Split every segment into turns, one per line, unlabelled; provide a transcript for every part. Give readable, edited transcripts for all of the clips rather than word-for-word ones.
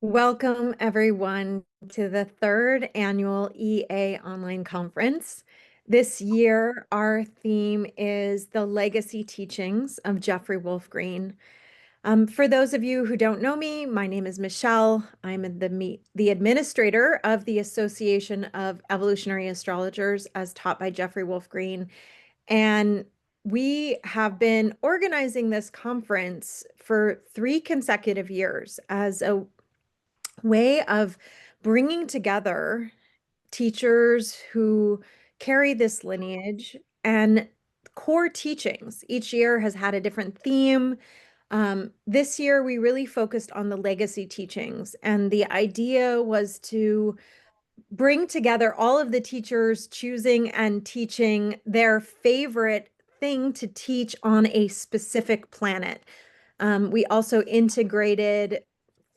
Welcome, everyone, to the third annual EA Online Conference. This year, our theme is the legacy teachings of Jeffrey Wolf Green. For those of you who don't know me, my name is Michelle. I'm the administrator of the Association of Evolutionary Astrologers as taught by Jeffrey Wolf Green. And we have been organizing this conference for 3 consecutive years as a way of bringing together teachers who carry this lineage and core teachings. Each year has had a different theme. This year, we really focused on the legacy teachings, and the idea was to bring together all of the teachers choosing and teaching their favorite thing to teach on a specific planet. We also integrated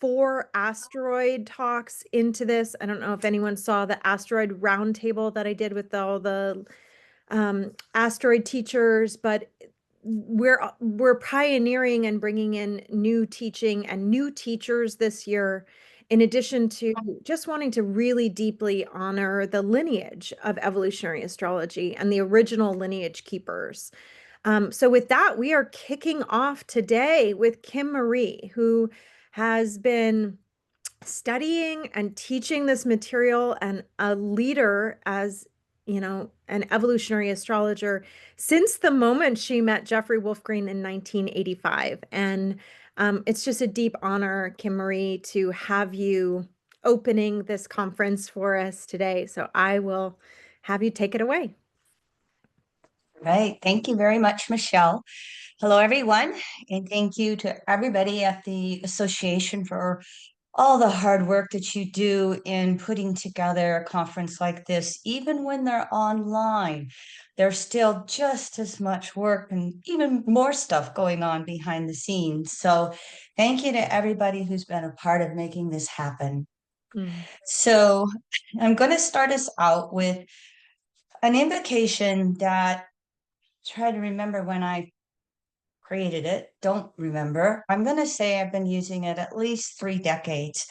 4 asteroid talks into this. I don't know if anyone saw the asteroid roundtable that I did with all the asteroid teachers, but we're pioneering and bringing in new teaching and new teachers this year, in addition to just wanting to really deeply honor the lineage of evolutionary astrology and the original lineage keepers. So with that, we are kicking off today with Kim Marie, who has been studying and teaching this material and a leader as, an evolutionary astrologer since the moment she met Jeffrey Wolf Green in 1985. And it's just a deep honor, Kim Marie, to have you opening this conference for us today. So I will have you take it away.
Right. Thank you very much, Michelle. Hello, everyone. And thank you to everybody at the association for all the hard work that you do in putting together a conference like this. Even when they're online, there's still just as much work and even more stuff going on behind the scenes. So thank you to everybody who's been a part of making this happen.
Mm.
So I'm going to start us out with an invocation that try to remember when I created it. Don't remember. I'm going to say I've been using it at least 3 decades.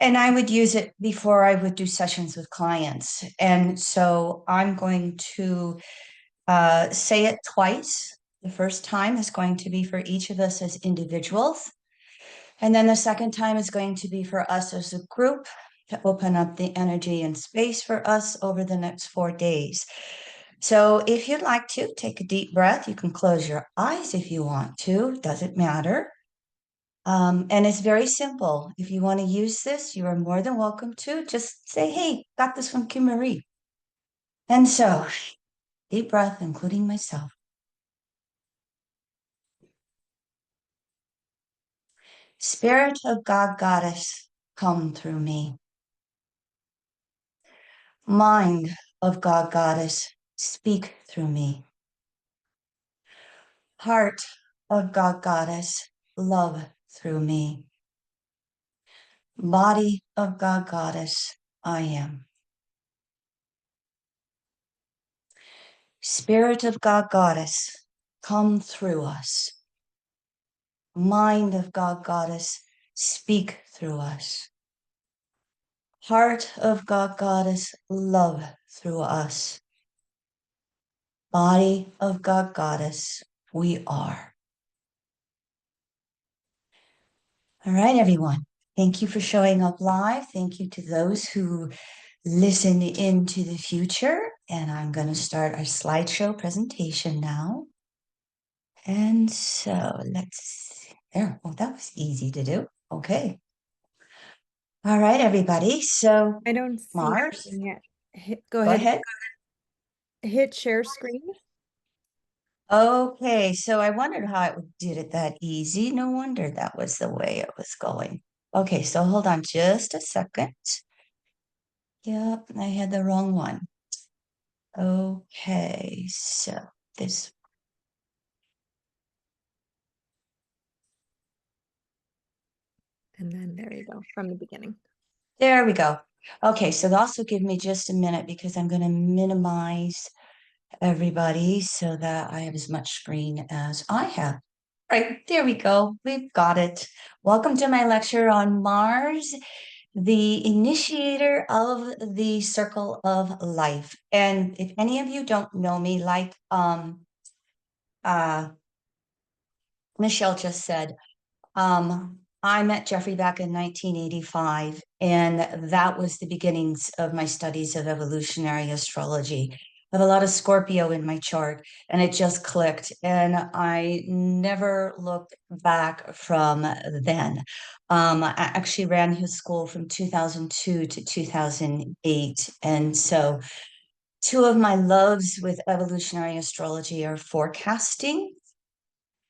And I would use it before I would do sessions with clients. And so I'm going to say it twice. The first time is going to be for each of us as individuals. And then the second time is going to be for us as a group to open up the energy and space for us over the next 4 days. So if you'd like to take a deep breath, you can close your eyes if you want to, doesn't matter. And it's very simple. If you want to use this, you are more than welcome to. Just say, hey, got this from Kim Marie. And so, deep breath, including myself. Spirit of God, Goddess, come through me. Mind of God, Goddess, speak through me. Heart of God, Goddess, love through me. Body of God, Goddess, I am. Spirit of God, Goddess, come through us. Mind of God, Goddess, speak through us. Heart of God, Goddess, love through us. Body of God, Goddess, we are. All right, everyone. Thank you for showing up live. Thank you to those who listen into the future. And I'm going to start our slideshow presentation now. And so let's see there. Oh, that was easy to do. Okay. All right, everybody. So
I don't see
Mars,
anything yet. Go
go
ahead.
ahead.
Hit share screen.
Okay, so I wondered how it did it that easy. No wonder that was the way it was going. Okay, so hold on just a second. Yep, I had the wrong one. Okay, so this,
And then there you go, from the beginning.
there we go. Okay, so also give me just a minute because I'm going to minimize everybody so that I have as much screen as I have. All right, there we go. We've got it. Welcome to my lecture on Mars, the initiator of the circle of life. And if any of you don't know me, like uh, Michelle just said, I met Jeffrey back in 1985, and that was the beginnings of my studies of evolutionary astrology. I have a lot of Scorpio in my chart, and it just clicked, and I never looked back from then. I actually ran his school from 2002 to 2008, and so two of my loves with evolutionary astrology are forecasting,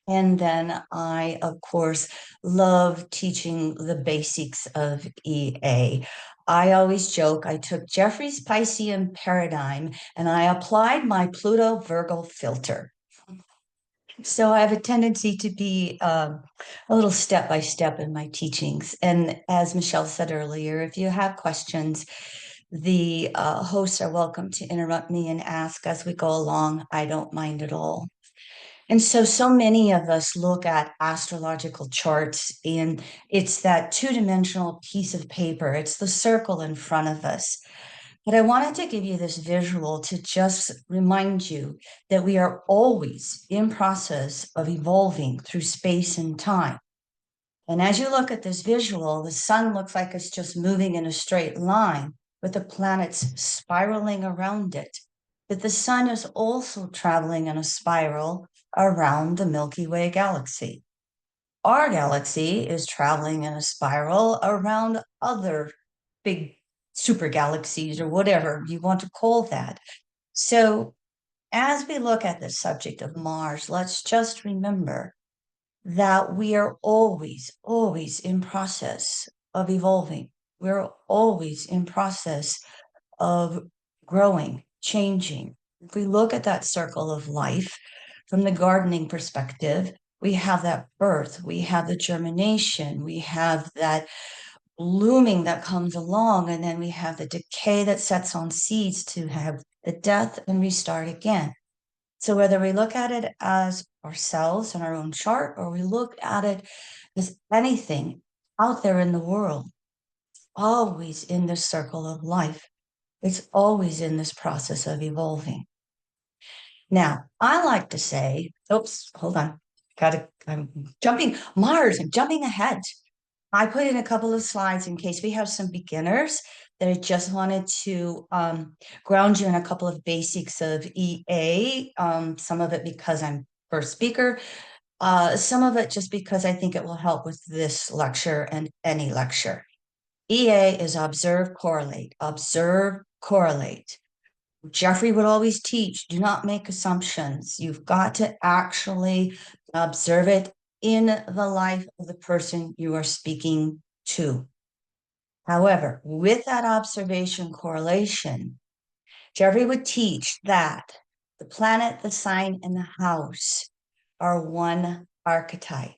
and then I, of course, love teaching the basics of EA. I always joke I took Jeffrey's Piscean paradigm and I applied my Pluto Virgo filter. So I have a tendency to be a little step by step in my teachings. And as Michelle said earlier, if you have questions, the hosts are welcome to interrupt me and ask as we go along. I don't mind at all. And so many of us look at astrological charts and it's that two-dimensional piece of paper. It's the circle in front of us. But I wanted to give you this visual to just remind you that we are always in process of evolving through space and time. And as you look at this visual, the sun looks like it's just moving in a straight line with the planets spiraling around it. But the sun is also traveling in a spiral around the Milky Way galaxy. Our galaxy is traveling in a spiral around other big super galaxies or whatever you want to call that. So as we look at the subject of Mars, let's just remember that we are always in process of evolving. We're always in process of growing, changing. If we look at that circle of life from the gardening perspective, we have that birth, we have the germination, we have that blooming that comes along, and then we have the decay that sets on seeds to have the death and restart again. So whether we look at it as ourselves and our own chart, or we look at it as anything out there in the world, always in this circle of life, it's always in this process of evolving. Now, I like to say, oops, hold on. I'm jumping, Mars, I'm jumping ahead. I put in a couple of slides in case we have some beginners that I just wanted to ground you in a couple of basics of EA. Some of it because I'm first speaker, some of it just because I think it will help with this lecture and any lecture. EA is observe, correlate, observe, correlate. Jeffrey would always teach, do not make assumptions. You've got to actually observe it in the life of the person you are speaking to. However, with that observation correlation, Jeffrey would teach that the planet, the sign, and the house are one archetype.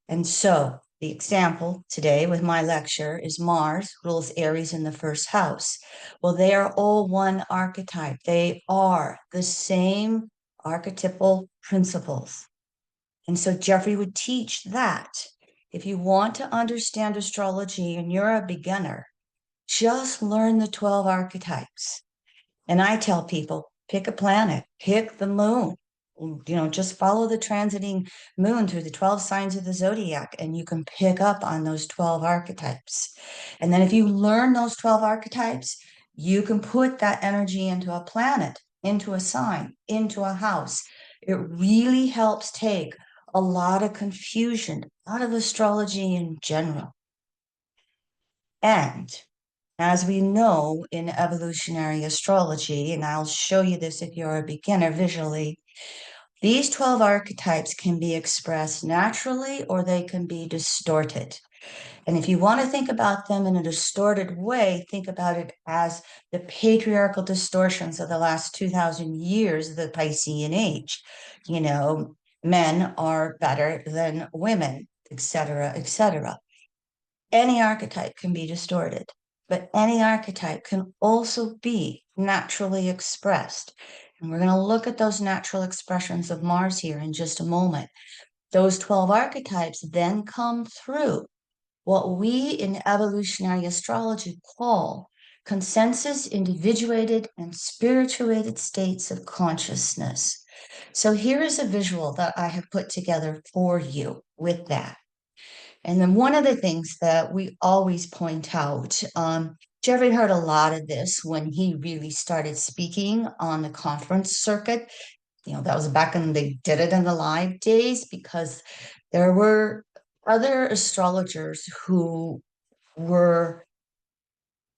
And so the example today with my lecture is Mars rules Aries in the first house. Well, they are all one archetype. They are the same archetypal principles. And so Jeffrey would teach that if you want to understand astrology and you're a beginner, just learn the 12 archetypes. And I tell people, pick a planet, pick the moon, just follow the transiting moon through the 12 signs of the zodiac, and you can pick up on those 12 archetypes. And then if you learn those 12 archetypes, you can put that energy into a planet, into a sign, into a house. It really helps take a lot of confusion out of astrology in general. And as we know in evolutionary astrology, and I'll show you this if you're a beginner visually, these 12 archetypes can be expressed naturally or they can be distorted. And if you want to think about them in a distorted way, think about it as the patriarchal distortions of the last 2,000 years of the Piscean age. Men are better than women, etc., etc. Any archetype can be distorted, but any archetype can also be naturally expressed. And we're going to look at those natural expressions of Mars here in just a moment. Those 12 archetypes then come through what we in evolutionary astrology call consensus individuated and spirituated states of consciousness. So here is a visual that I have put together for you with that. And then one of the things that we always point out, Jeffrey heard a lot of this when he really started speaking on the conference circuit. That was back when they did it in the live days because there were other astrologers who were,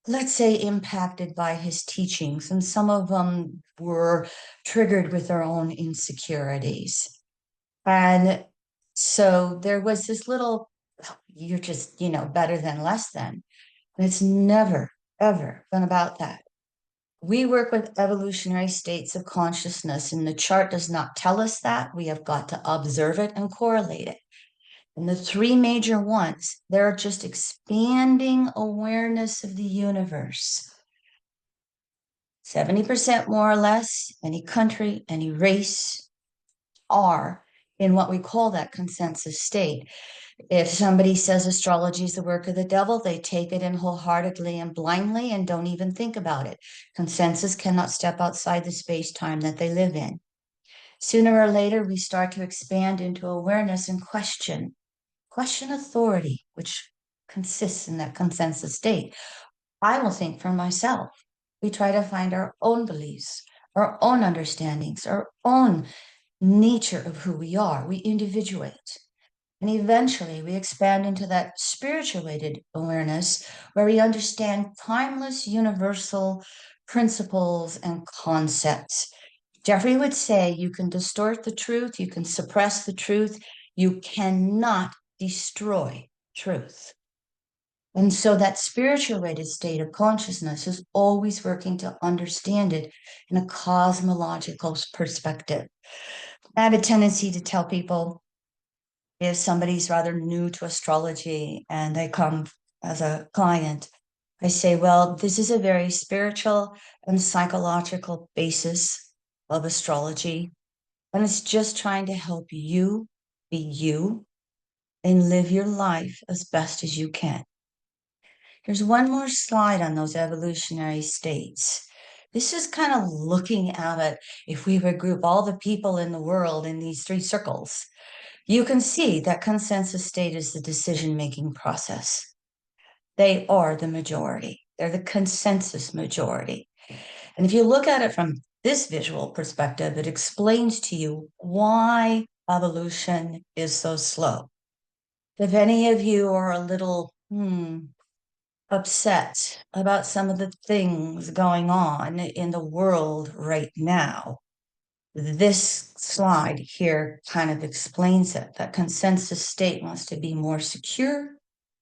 let's say, impacted by his teachings, and some of them were triggered with their own insecurities. And so there was this little, "Oh, you're just, better than less than." And it's never, ever been about that. We work with evolutionary states of consciousness, and the chart does not tell us that. We have got to observe it and correlate it. And the three major ones, they're just expanding awareness of the universe. 70% more or less, any country, any race are in what we call that consensus state. If somebody says astrology is the work of the devil, they take it in wholeheartedly and blindly and don't even think about it. Consensus cannot step outside the space time that they live in. Sooner or later, we start to expand into awareness and question authority, which consists in that consensus state. I will think for myself. We try to find our own beliefs, our own understandings, our own nature of who we are. We individuate. And eventually we expand into that spirituated awareness where we understand timeless universal principles and concepts. Jeffrey would say you can distort the truth, you can suppress the truth, you cannot destroy truth. And so that spirituated state of consciousness is always working to understand it in a cosmological perspective. I have a tendency to tell people if somebody's rather new to astrology and they come as a client, I say, well, this is a very spiritual and psychological basis of astrology. And it's just trying to help you be you and live your life as best as you can. Here's one more slide on those evolutionary states. This is kind of looking at it if we would group all the people in the world in these three circles. You can see that consensus state is the decision-making process. They are the majority. They're the consensus majority. And if you look at it from this visual perspective, it explains to you why evolution is so slow. If any of you are a little upset about some of the things going on in the world right now, this slide here kind of explains it. That consensus state wants to be more secure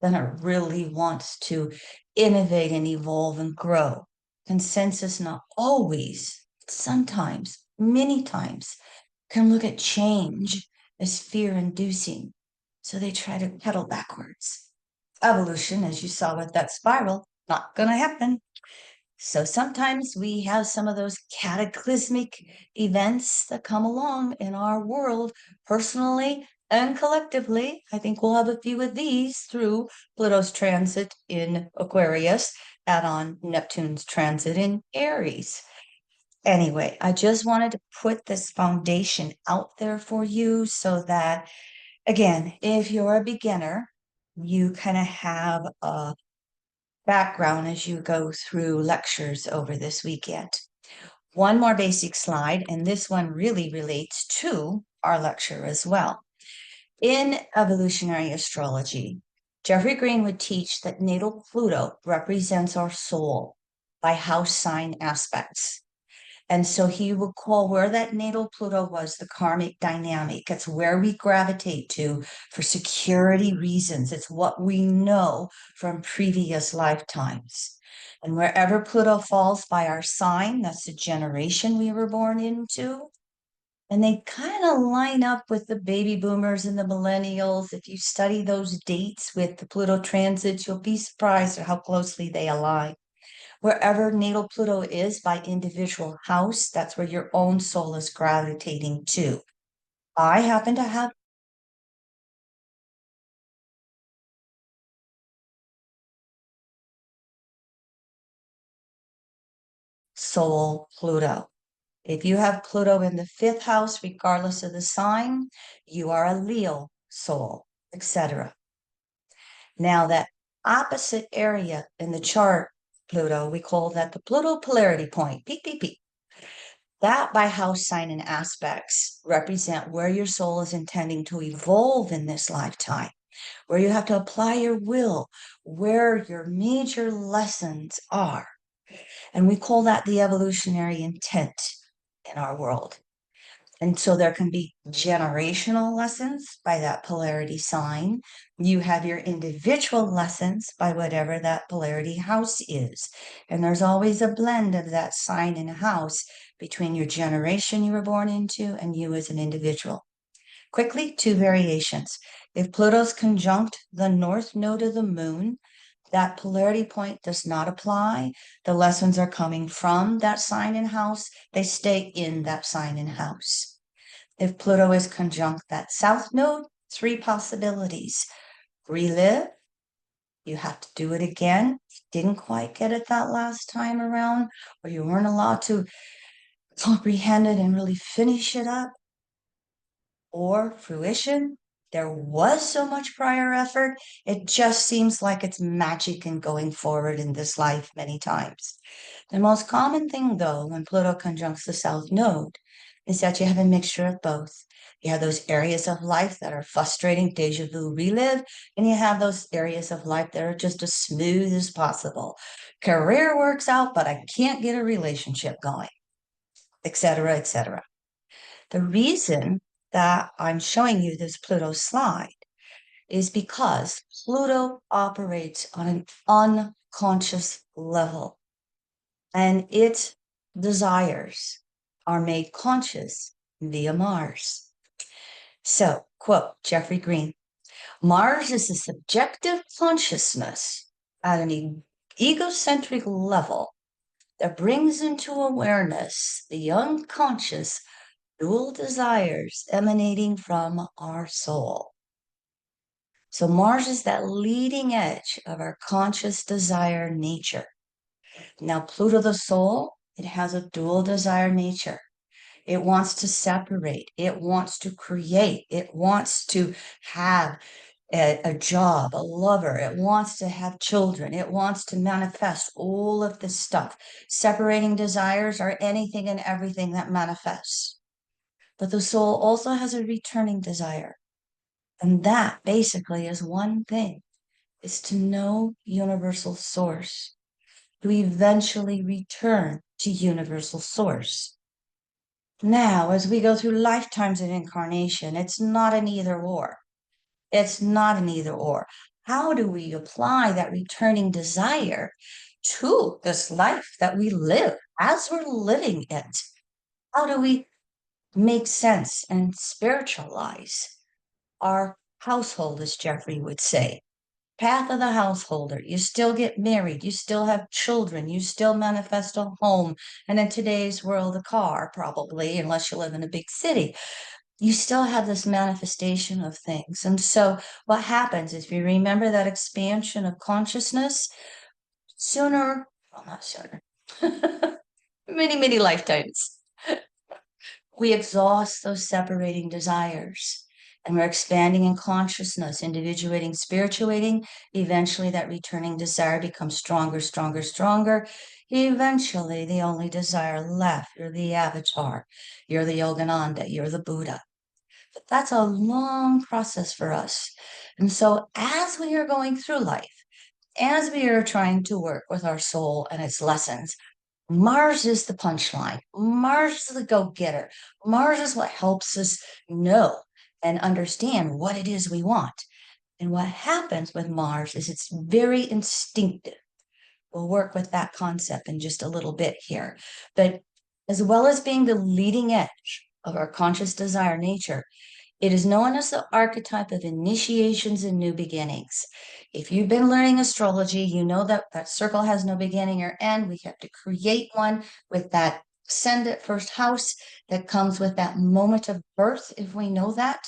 than it really wants to innovate and evolve and grow. Consensus not always, sometimes, many times, can look at change as fear-inducing. So they try to pedal backwards. Evolution, as you saw with that spiral, not going to happen. So sometimes we have some of those cataclysmic events that come along in our world, personally and collectively. I think we'll have a few of these through Pluto's transit in Aquarius, add on Neptune's transit in Aries. Anyway, I just wanted to put this foundation out there for you so that, again, if you're a beginner, you kind of have a background as you go through lectures over this weekend. One more basic slide, and this one really relates to our lecture as well. In evolutionary astrology, Jeffrey Green would teach that natal Pluto represents our soul by house sign aspects. And so he would call where that natal Pluto was the karmic dynamic. It's where we gravitate to for security reasons. It's what we know from previous lifetimes. And wherever Pluto falls by our sign, that's the generation we were born into. And they kind of line up with the baby boomers and the millennials. If you study those dates with the Pluto transits, you'll be surprised at how closely they align. Wherever natal Pluto is by individual house, that's where your own soul is gravitating to. I happen to have soul Pluto. If you have Pluto in the fifth house, regardless of the sign, you are a Leo soul, etc. Now, that opposite area in the chart, Pluto, we call that the Pluto polarity point, peak, peak, peak. That by house sign and aspects represent where your soul is intending to evolve in this lifetime, where you have to apply your will, where your major lessons are. And we call that the evolutionary intent in our world. And so there can be generational lessons by that polarity sign. You have your individual lessons by whatever that polarity house is. And there's always a blend of that sign and house between your generation you were born into and you as an individual. Quickly, two variations. If Pluto's conjunct the north node of the moon, that polarity point does not apply. The lessons are coming from that sign and house. They stay in that sign and house. If Pluto is conjunct that south node, three possibilities. Relive, you have to do it again. Didn't quite get it that last time around, or you weren't allowed to comprehend it and really finish it up. Or fruition, there was so much prior effort, it just seems like it's magic in going forward in this life many times. The most common thing, though, when Pluto conjuncts the South Node, is that you have a mixture of both. You have those areas of life that are frustrating, deja vu, relive, and you have those areas of life that are just as smooth as possible. Career works out, but I can't get a relationship going, etc., etc. The reason that I'm showing you this Pluto slide is because Pluto operates on an unconscious level and its desires are made conscious via Mars. So, quote Jeffrey Green, Mars is a subjective consciousness at an egocentric level that brings into awareness the unconscious dual desires emanating from our soul. So Mars is that leading edge of our conscious desire nature. Now, Pluto, the soul, it has a dual desire nature. It wants to separate. It wants to create. It wants to have a job, a lover. It wants to have children. It wants to manifest all of this stuff. Separating desires are anything and everything that manifests. But the soul also has a returning desire. And that basically is one thing, is to know universal source, to eventually return to universal source. Now, as we go through lifetimes of incarnation, it's not an either or. It's not an either or. How do we apply that returning desire to this life that we live as we're living it? How do we make sense and spiritualize our household, as Jeffrey would say? Path of the householder. You still get married, you still have children, you still manifest a home, and in today's world, a car, probably, unless you live in a big city. You still have this manifestation of things. And so, what happens is, if you remember that expansion of consciousness, sooner, well, not sooner, many, many lifetimes, we exhaust those separating desires and we're expanding in consciousness, individuating, spirituating. Eventually, that returning desire becomes stronger, stronger, stronger. Eventually, the only desire left, you're the avatar, you're the Yogananda, you're the Buddha. But that's a long process for us. And so, as we are going through life, as we are trying to work with our soul and its lessons, Mars is the punchline. Mars is the go getter. Mars is what helps us know and understand what it is we want. And what happens with Mars is it's very instinctive. We'll work with that concept in just a little bit here. But as well as being the leading edge of our conscious desire nature, it is known as the archetype of initiations and new beginnings. If you've been learning astrology, you know that that circle has no beginning or end. We have to create one with that ascendant first house that comes with that moment of birth, if we know that.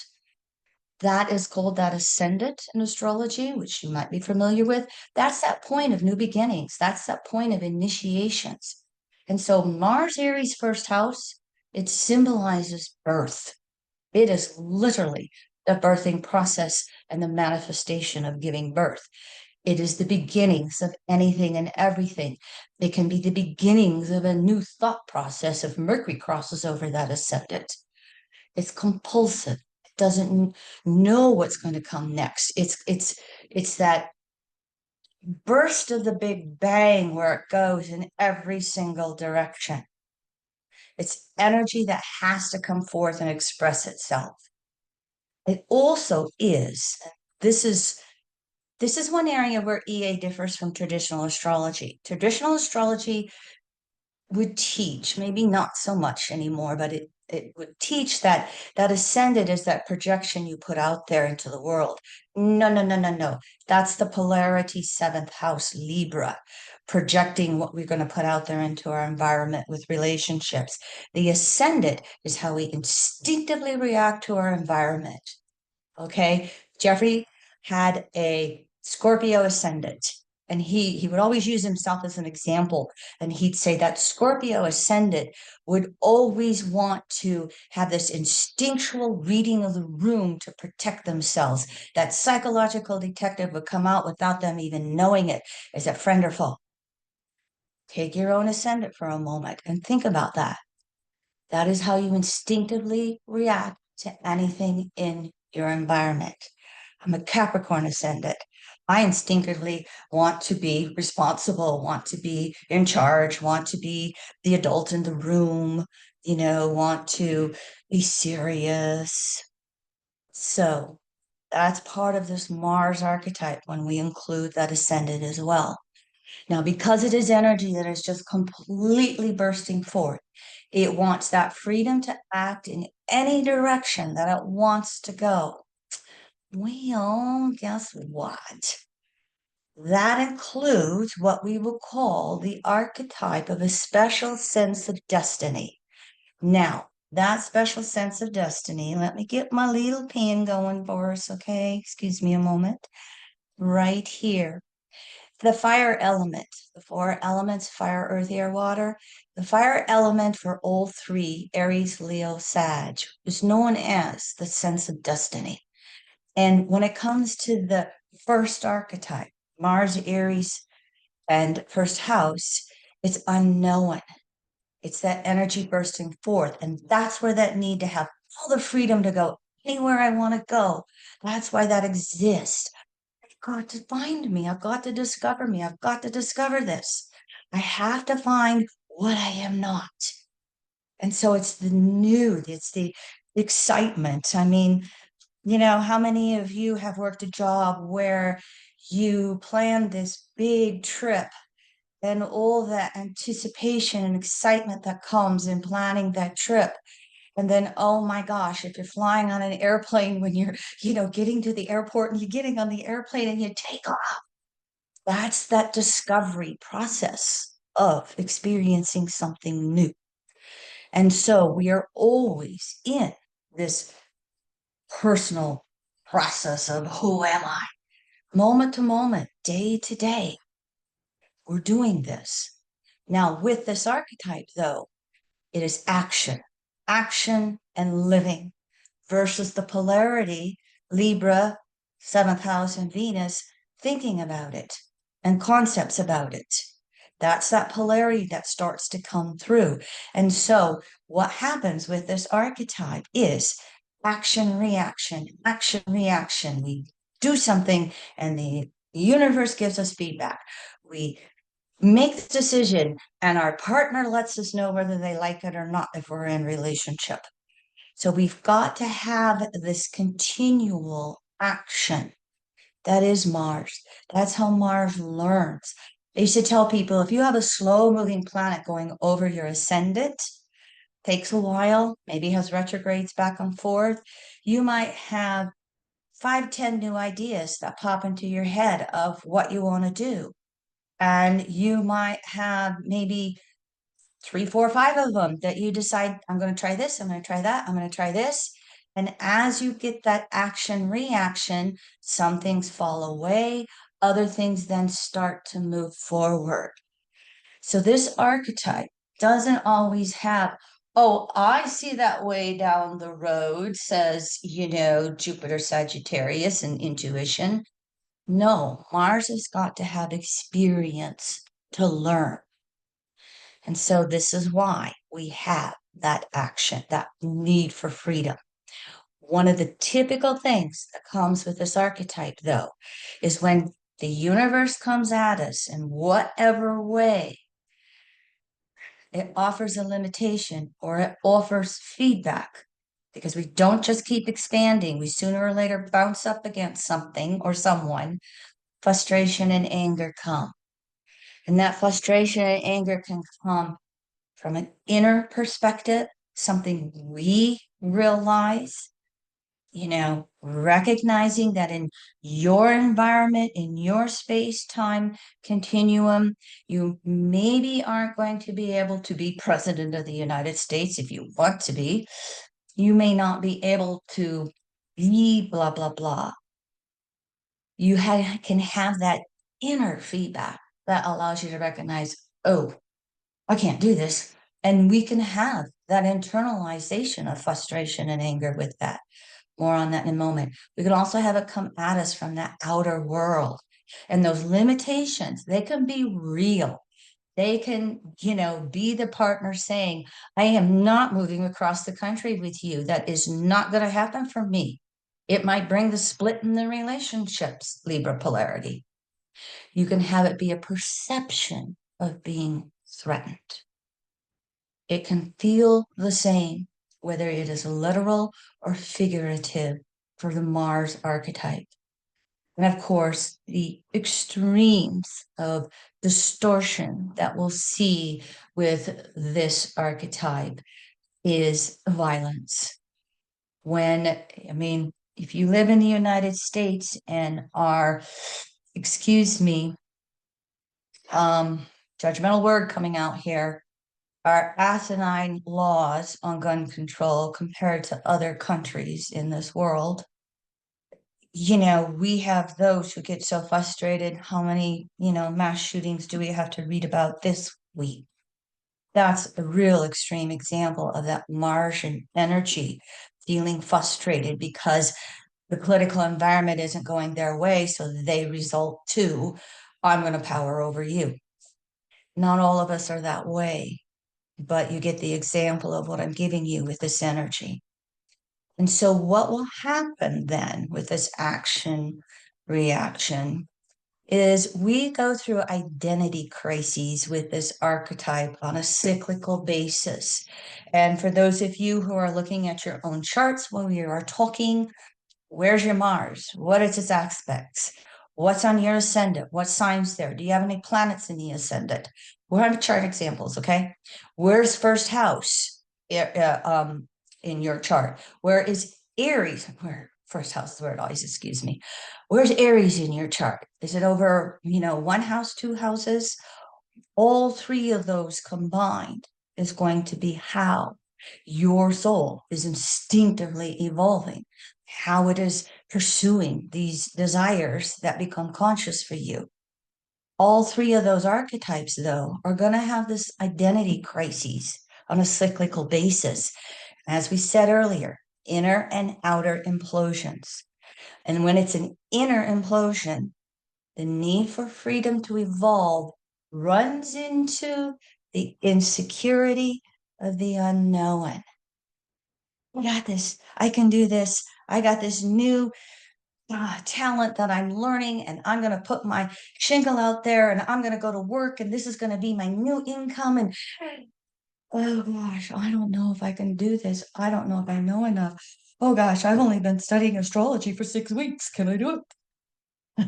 That is called that ascendant in astrology, which you might be familiar with. That's that point of new beginnings. That's that point of initiations. And so Mars Aries first house, it symbolizes birth. It is literally the birthing process and the manifestation of giving birth. It is the beginnings of anything and everything. It can be the beginnings of a new thought process if Mercury crosses over that ascendant. It's compulsive. It doesn't know what's going to come next. It's that burst of the big bang where it goes in every single direction. It's energy that has to come forth and express itself. It also is, this is this is one area where EA differs from traditional astrology. Traditional astrology would teach, maybe not so much anymore, but it would teach that that ascendant is that projection you put out there into the world. No, no, no, no, no. That's the polarity seventh house Libra, projecting what we're going to put out there into our environment with relationships. The ascendant is how we instinctively react to our environment. Okay. Jeffrey had a Scorpio ascendant, and he would always use himself as an example. And he'd say that Scorpio ascendant would always want to have this instinctual reading of the room to protect themselves. That psychological detective would come out without them even knowing it. Is it friend or foe? Take your own ascendant for a moment and think about that. That is how you instinctively react to anything in your environment. I'm a Capricorn ascendant. I instinctively want to be responsible, want to be in charge, want to be the adult in the room, want to be serious. So that's part of this Mars archetype when we include that ascendant as well. Now, because it is energy that is just completely bursting forth, it wants that freedom to act in any direction that it wants to go. Well, guess what? That includes what we will call the archetype of a special sense of destiny. Now, that special sense of destiny, let me get my little pen going for us, okay? Excuse me a moment. Right here. The fire element, the four elements, fire, earth, air, water. The fire element for all three, Aries, Leo, Sag, is known as the sense of destiny. And when it comes to the first archetype, Mars, Aries, and first house, it's unknown. It's that energy bursting forth. And that's where that need to have all the freedom to go anywhere I want to go. That's why that exists. I've got to find me. I've got to discover me. I've got to discover this. I have to find what I am not. And so it's the new, it's the excitement. I mean, how many of you have worked a job where you planned this big trip and all that anticipation and excitement that comes in planning that trip? And then, oh my gosh, if you're flying on an airplane when you're, getting to the airport and you're getting on the airplane and you take off, that's that discovery process of experiencing something new. And so we are always in this personal process of who am I? Moment to moment, day to day, we're doing this. Now, with this archetype, though, it is action, action and living versus the polarity, Libra, seventh house, and Venus, thinking about it and concepts about it. That's that polarity that starts to come through. And so, what happens with this archetype is action, reaction, action, reaction. We do something, and the universe gives us feedback. We make the decision, and our partner lets us know whether they like it or not if we're in relationship. So we've got to have this continual action. That is Mars. That's how Mars learns. I used to tell people if you have a slow moving planet going over your ascendant, takes a while, maybe has retrogrades back and forth, you might have 5, 10 new ideas that pop into your head of what you want to do. And you might have maybe 3, 4, 5 of them that you decide, I'm going to try this, I'm going to try that, I'm going to try this. And as you get that action reaction, some things fall away, other things then start to move forward. So, this archetype doesn't always have, oh, I see that way down the road, says, Jupiter Sagittarius and intuition. No, Mars has got to have experience to learn. And so this is why we have that action, that need for freedom. One of the typical things that comes with this archetype, though, is when the universe comes at us in whatever way, it offers a limitation or it offers feedback because we don't just keep expanding. We sooner or later bounce up against something or someone. Frustration and anger come. And that frustration and anger can come from an inner perspective, something we realize, recognizing that in your environment, in your space time continuum, you maybe aren't going to be able to be president of the United States if you want to be. You may not be able to be blah, blah, blah. Can have that inner feedback that allows you to recognize, oh, I can't do this. And we can have that internalization of frustration and anger with that. More on that in a moment. We can also have it come at us from that outer world. And those limitations, they can be real. They can, be the partner saying, I am not moving across the country with you. That is not going to happen for me. It might bring the split in the relationships, Libra polarity. You can have it be a perception of being threatened. It can feel the same, whether it is literal or figurative for the Mars archetype. And of course, the extremes of distortion that we'll see with this archetype is violence. If you live in the United States and are, excuse me, judgmental word coming out here, our asinine laws on gun control compared to other countries in this world. We have those who get so frustrated. How many, mass shootings do we have to read about this week? That's a real extreme example of that Martian energy feeling frustrated because the political environment isn't going their way. So they result to, I'm going to power over you. Not all of us are that way, but you get the example of what I'm giving you with this energy. And so, what will happen then with this action reaction is we go through identity crises with this archetype on a cyclical basis. And for those of you who are looking at your own charts when we are talking, where's your Mars? What is its aspects? What's on your ascendant? What signs there? Do you have any planets in the ascendant? We're on chart examples, okay? Where's first house in your chart? Where is Aries? Where first house is where it always, excuse me. Where's Aries in your chart? Is it over, one house, two houses? All three of those combined is going to be how your soul is instinctively evolving, how it is pursuing these desires that become conscious for you. All three of those archetypes, though, are going to have this identity crises on a cyclical basis. As we said earlier, inner and outer implosions. And when it's an inner implosion, the need for freedom to evolve runs into the insecurity of the unknown. I got this. I can do this. I got this new talent that I'm learning, and I'm going to put my shingle out there and I'm going to go to work, and this is going to be my new income. And oh gosh, I don't know if I can do this. I don't know if I know enough. Oh gosh, I've only been studying astrology for 6 weeks. Can I do it?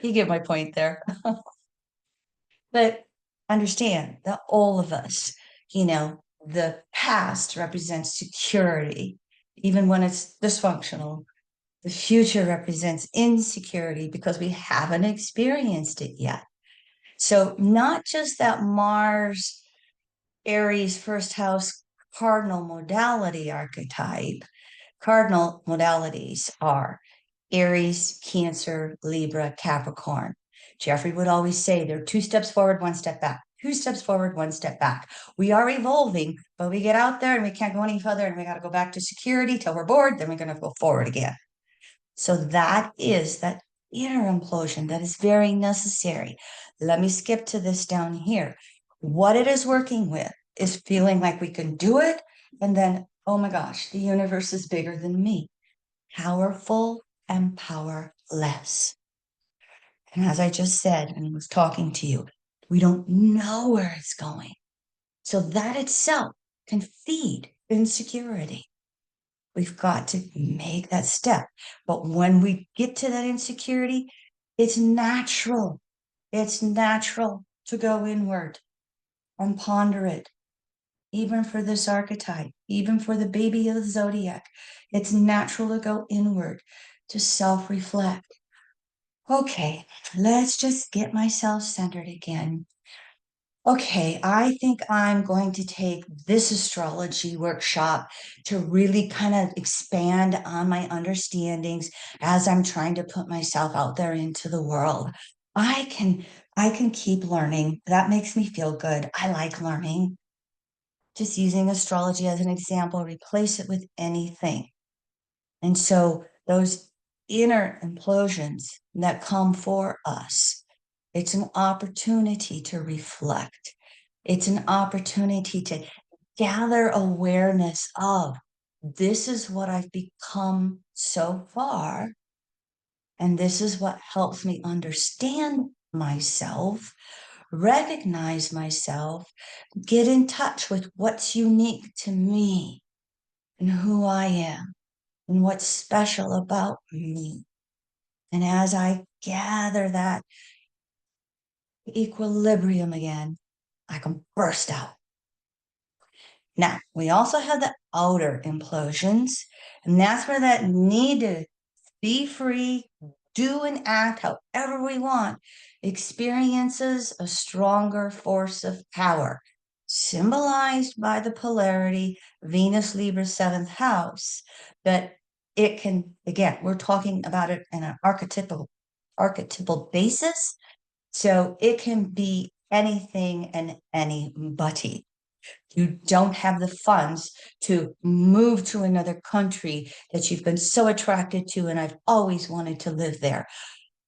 You get my point there. But understand that all of us, the past represents security, even when it's dysfunctional. The future represents insecurity because we haven't experienced it yet. So, not just that Mars, Aries, first house cardinal modality archetype, cardinal modalities are Aries, Cancer, Libra, Capricorn. Jeffrey would always say they're 2 steps forward, 1 step back. 2 steps forward, 1 step back. We are evolving, but we get out there and we can't go any further and we got to go back to security till we're bored. Then we're going to go forward again. So that is that inner implosion that is very necessary. Let me skip to this down here. What it is working with is feeling like we can do it. And then, oh my gosh, the universe is bigger than me. Powerful and powerless. And as I just said, and was talking to you, we don't know where it's going. So that itself can feed insecurity. We've got to make that step. But when we get to that insecurity, it's natural. It's natural to go inward and ponder it. Even for this archetype, even for the baby of the zodiac, it's natural to go inward, to self reflect. Okay, let's just get myself centered again. Okay, I think I'm going to take this astrology workshop to really kind of expand on my understandings as I'm trying to put myself out there into the world. I can I can keep learning. That makes me feel good. I like learning. Just using astrology as an example, replace it with anything. And so those inner implosions that come for us, it's an opportunity to reflect. It's an opportunity to gather awareness of this is what I've become so far. And this is what helps me understand myself, recognize myself, get in touch with what's unique to me and who I am and what's special about me. And as I gather that equilibrium again, I can burst out. Now, we also have the outer implosions, and that's where that need to be free, do and act however we want, experiences a stronger force of power, symbolized by the polarity Venus Libra 7th house. But it can, again, we're talking about it in an archetypal basis. So it can be anything and anybody. You don't have the funds to move to another country that you've been so attracted to, and I've always wanted to live there,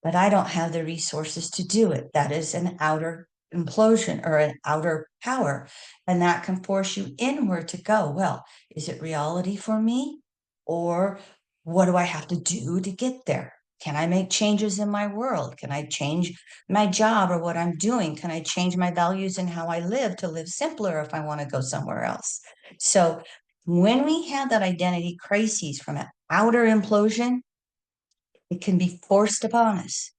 but I don't have the resources to do it. That is an outer implosion or an outer power, and that can force you inward to go, well, is it reality for me? Or what do I have to do to get there? Can I make changes in my world? Can I change my job or what I'm doing? Can I change my values and how I live to live simpler if I want to go somewhere else? So when we have that identity crisis from an outer implosion, it can be forced upon us.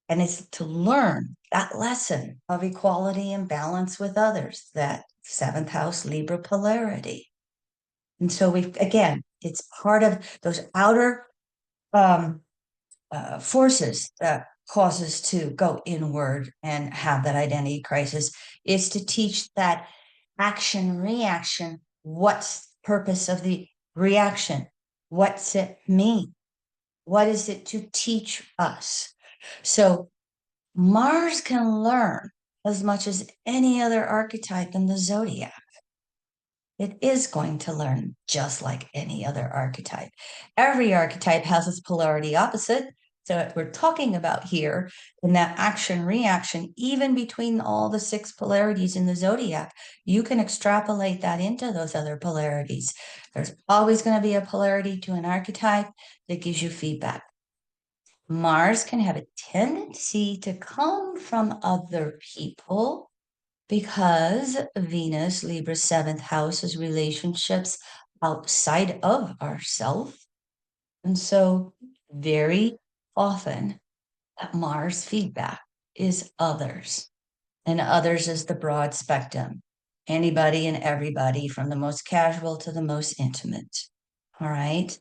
And it's to learn that lesson of equality and balance with others, that 7th house Libra polarity. And so again, it's part of those outer um, forces that cause us to go inward and have that identity crisis, is to teach that action reaction. What's the purpose of the reaction? What's it mean? What is it to teach us? So Mars can learn as much as any other archetype in the zodiac. It is going to learn just like any other archetype. Every archetype has its polarity opposite. So what we're talking about here in that action reaction, even between all the 6 polarities in the zodiac, you can extrapolate that into those other polarities. There's always going to be a polarity to an archetype that gives you feedback. Mars can have a tendency to come from other people because Venus, Libra 7th house, is relationships outside of ourself. And so very often that Mars feedback is others. And others is the broad spectrum. Anybody and everybody, from the most casual to the most intimate. All right.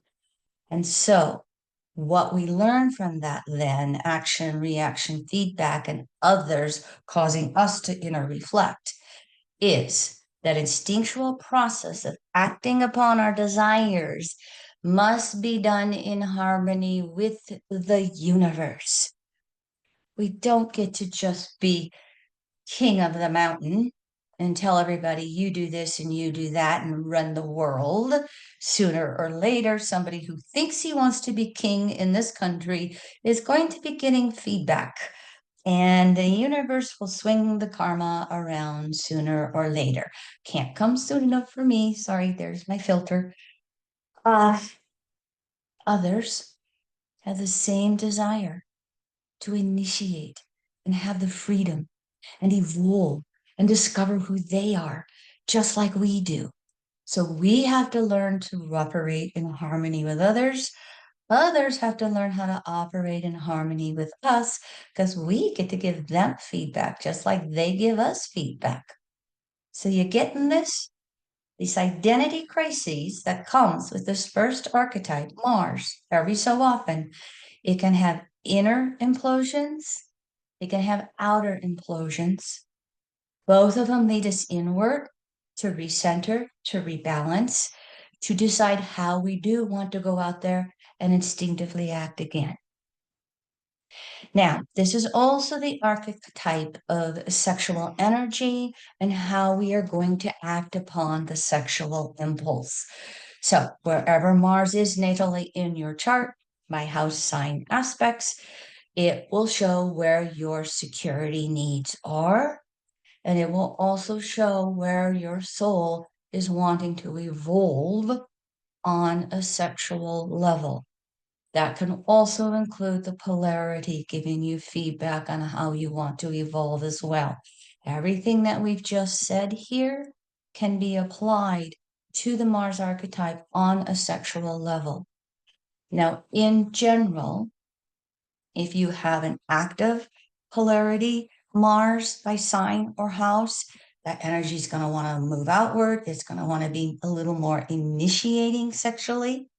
And so what we learn from that then, action, reaction, feedback, and others causing us to inner reflect, is that instinctual process of acting upon our desires must be done in harmony with the universe. We don't get to just be king of the mountain and tell everybody you do this and you do that and run the world. Sooner or later, somebody who thinks he wants to be king in this country is going to be getting feedback. And the universe will swing the karma around sooner or later. Can't come soon enough for me. Sorry, there's my filter. Uh, Others have the same desire to initiate and have the freedom and evolve and discover who they are, just like we do. So we have to learn to operate in harmony with others. Others have to learn how to operate in harmony with us because we get to give them feedback just like they give us feedback. So you getting this? This identity crisis that comes with this first archetype, Mars, every so often, it can have inner implosions, it can have outer implosions. Both of them lead us inward to recenter, to rebalance, to decide how we do want to go out there and instinctively act again. Now, this is also the archetype of sexual energy and how we are going to act upon the sexual impulse. So, wherever Mars is natally in your chart, by house sign aspects, it will show where your security needs are, and it will also show where your soul is wanting to evolve on a sexual level. That can also include the polarity, giving you feedback on how you want to evolve as well. Everything that we've just said here can be applied to the Mars archetype on a sexual level. Now, in general, if you have an active polarity, Mars by sign or house, that energy is going to want to move outward. It's going to want to be a little more initiating sexually.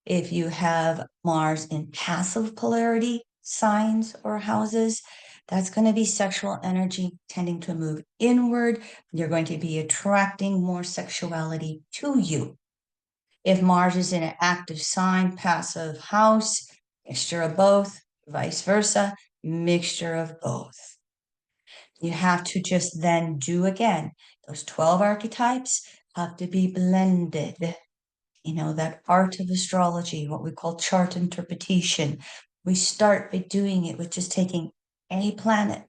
If you have Mars in passive polarity signs or houses, that's going to be sexual energy tending to move inward. You're going to be attracting more sexuality to you. If Mars is in an active sign, passive house, mixture of both, vice versa, mixture of both. You have to just then do again. Those 12 archetypes have to be blended. You know, that art of astrology, what we call chart interpretation. We start by doing it with just taking any planet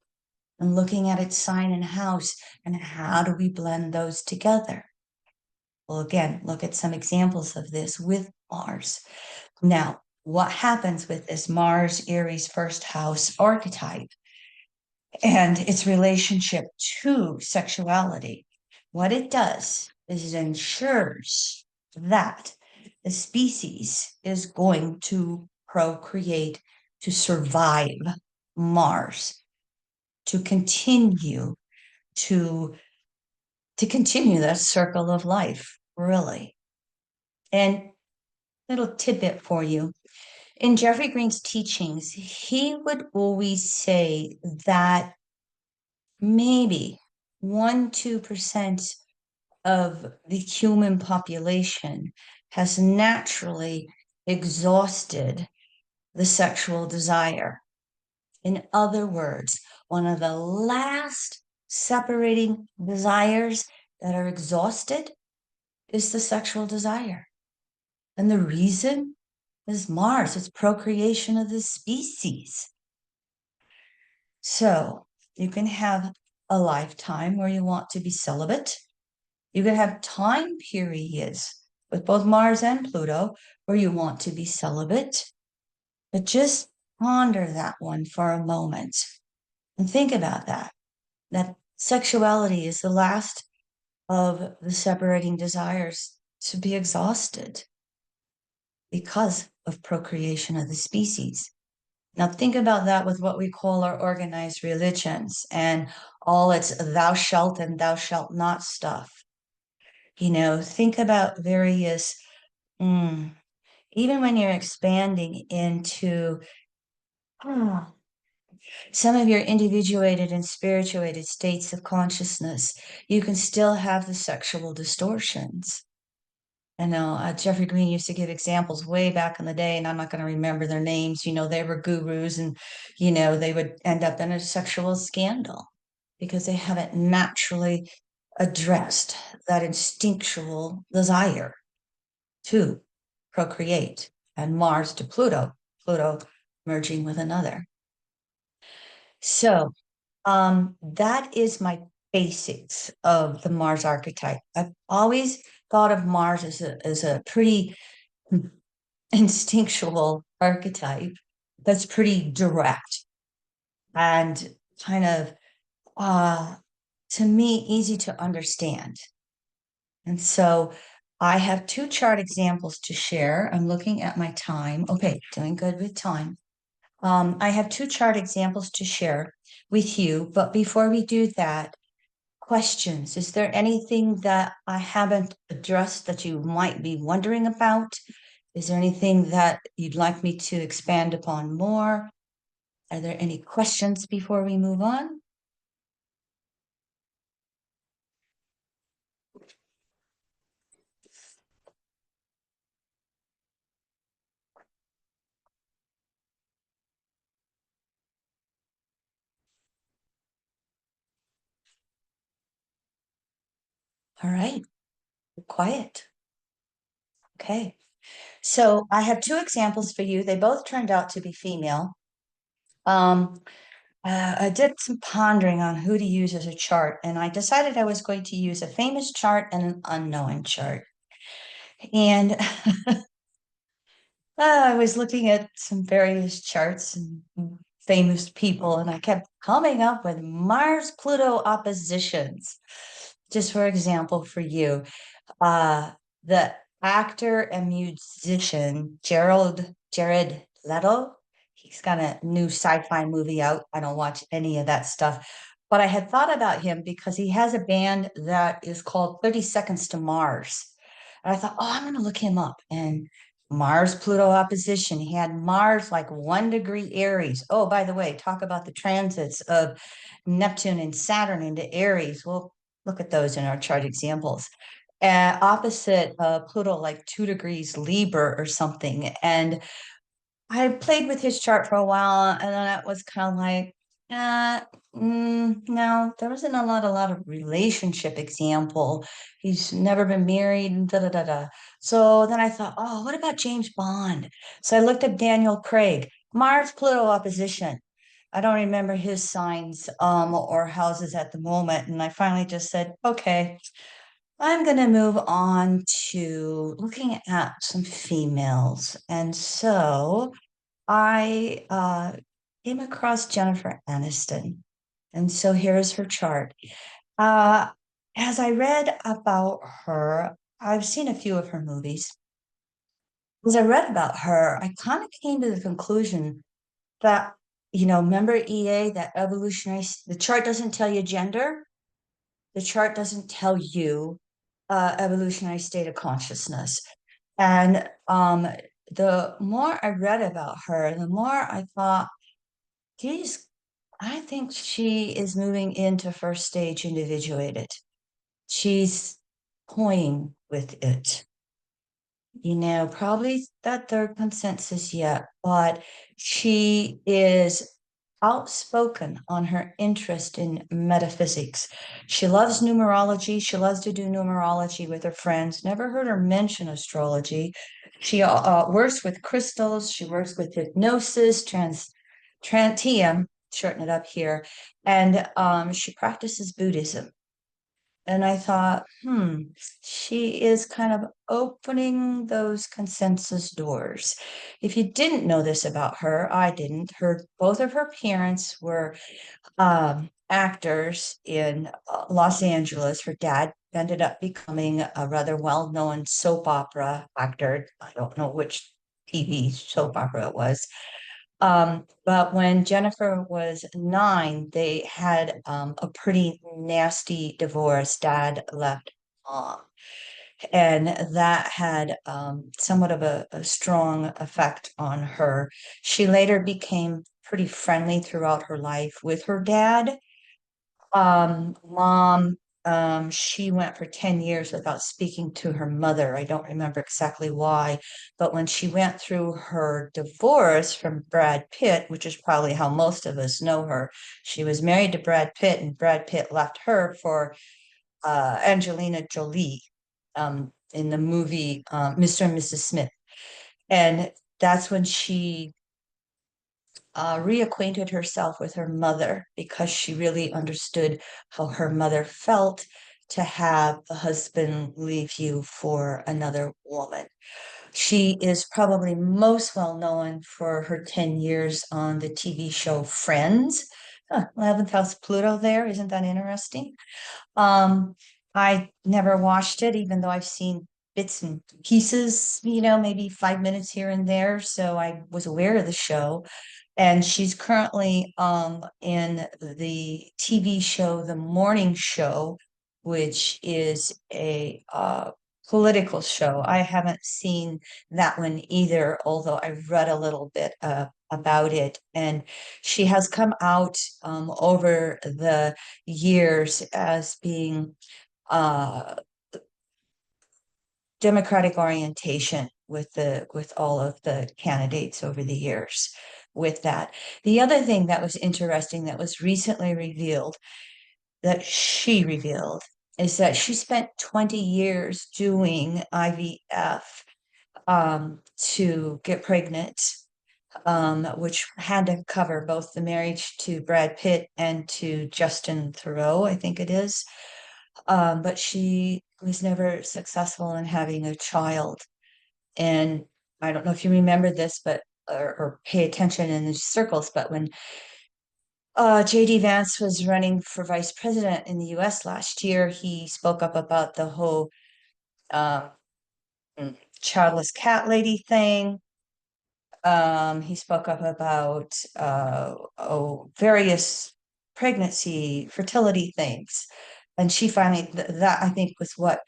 and looking at its sign and house and how do we blend those together? Well, again, look at some examples of this with Mars. Now, what happens with this Mars Aries first house archetype and its relationship to sexuality? What it does is it ensures that the species is going to procreate, to survive Mars, to continue to continue that circle of life, really. And little tidbit for you. In Jeffrey Green's teachings, he would always say that maybe 1-2% of the human population has naturally exhausted the sexual desire. In other words, one of the last separating desires that are exhausted is the sexual desire. And the reason is Mars, it's procreation of the species. So you can have a lifetime where you want to be celibate. You can have time periods with both Mars and Pluto where you want to be celibate. But just ponder that one for a moment and think about that. That sexuality is the last of the separating desires to be exhausted because of procreation of the species. Now, think about that with what we call our organized religions and all its thou shalt and thou shalt not stuff. You know, think about various, even when you're expanding into some of your individuated and spirituated states of consciousness, you can still have the sexual distortions. I know Jeffrey Green used to give examples way back in the day, and I'm not going to remember their names. You know, they were gurus and, you know, they would end up in a sexual scandal. because they haven't naturally addressed that instinctual desire to procreate, and Mars to Pluto, Pluto merging with another. So that is my basics of the Mars archetype. I've always thought of Mars as a pretty instinctual archetype that's pretty direct and kind of to me easy to understand. And so I have two chart examples to share. I'm looking at my time. Okay, doing good with time. I have two chart examples to share with you, but before we do that, questions. Is there anything that I haven't addressed that you might be wondering about? Is there anything that you'd like me to expand upon more? Are there any questions before we move on? All right, quiet. Okay. So I have two examples for you. They both turned out to be female. Um, I did some pondering on who to use as a chart, and I decided I was going to use a famous chart and an unknown chart. And I was looking at some various charts and famous people, and I kept coming up with Mars Pluto oppositions. Just for example, for you, the actor and musician Jared Leto. He's got a new sci-fi movie out. I don't watch any of that stuff, but I had thought about him because he has a band that is called 30 Seconds to Mars. And I thought, oh, I'm going to look him up. And Mars Pluto opposition. He had Mars like 1 degree Aries. Oh, by the way, talk about the transits of Neptune and Saturn into Aries. We'll look at those in our chart examples. Opposite Pluto, like 2 degrees Libra or something. And I played with his chart for a while, and then it was kind of like, uh, no, there wasn't a lot of relationship example. He's never been married, da da da da. So then I thought, oh, what about James Bond? So I looked up Daniel Craig, Mars Pluto opposition. I don't remember his signs or houses at the moment, and I finally just said, okay, I'm going to move on to looking at some females. And so I came across Jennifer Aniston. And so here's her chart. Uh, as I read about her, I've seen a few of her movies. As I read about her, I kind of came to the conclusion that, remember EA, that evolutionary, the chart doesn't tell you gender, the chart doesn't tell you evolutionary state of consciousness. And the more I read about her, the more I thought, geez, I think she is moving into first stage individuated. She's toying with it. Probably that third consensus yet, but she is outspoken on her interest in metaphysics. She loves numerology. She loves to do numerology with her friends. Never heard her mention astrology. She works with crystals. She works with hypnosis, TM, shorten it up here, and she practices Buddhism. And I thought, she is kind of opening those consensus doors. If you didn't know this about her, I didn't. Both of her parents were actors in Los Angeles. Her dad ended up becoming a rather well-known soap opera actor. I don't know which TV soap opera it was. But when Jennifer was 9, they had a pretty nasty divorce. Dad left mom, and that had somewhat of a strong effect on her. She later became pretty friendly throughout her life with her dad. Mom She went for 10 years without speaking to her mother. I don't remember exactly why, but when she went through her divorce from Brad Pitt, which is probably how most of us know her, she was married to Brad Pitt, and Brad Pitt left her for Angelina Jolie in the movie Mr. and Mrs. Smith. And that's when she reacquainted herself with her mother because she really understood how her mother felt to have a husband leave you for another woman. She is probably most well known for her 10 years on the TV show Friends. 11th house Pluto there. Isn't that interesting? Um, I never watched it, even though I've seen bits and pieces, maybe 5 minutes here and there. So I was aware of the show. And she's currently in the TV show, The Morning Show, which is a political show. I haven't seen that one either, although I've read a little bit about it. And she has come out over the years as being uh, Democratic orientation with all of the candidates over the years with that. The other thing that was interesting that was recently revealed that she revealed is that she spent 20 years doing IVF to get pregnant, which had to cover both the marriage to Brad Pitt and to Justin Theroux, I think it is. But she was never successful in having a child. And I don't know if you remember this, but or pay attention in these circles, but when JD Vance was running for vice president in the US last year, he spoke up about the whole um, childless cat lady thing. He spoke up about various pregnancy, fertility things. And she finally, that I think was what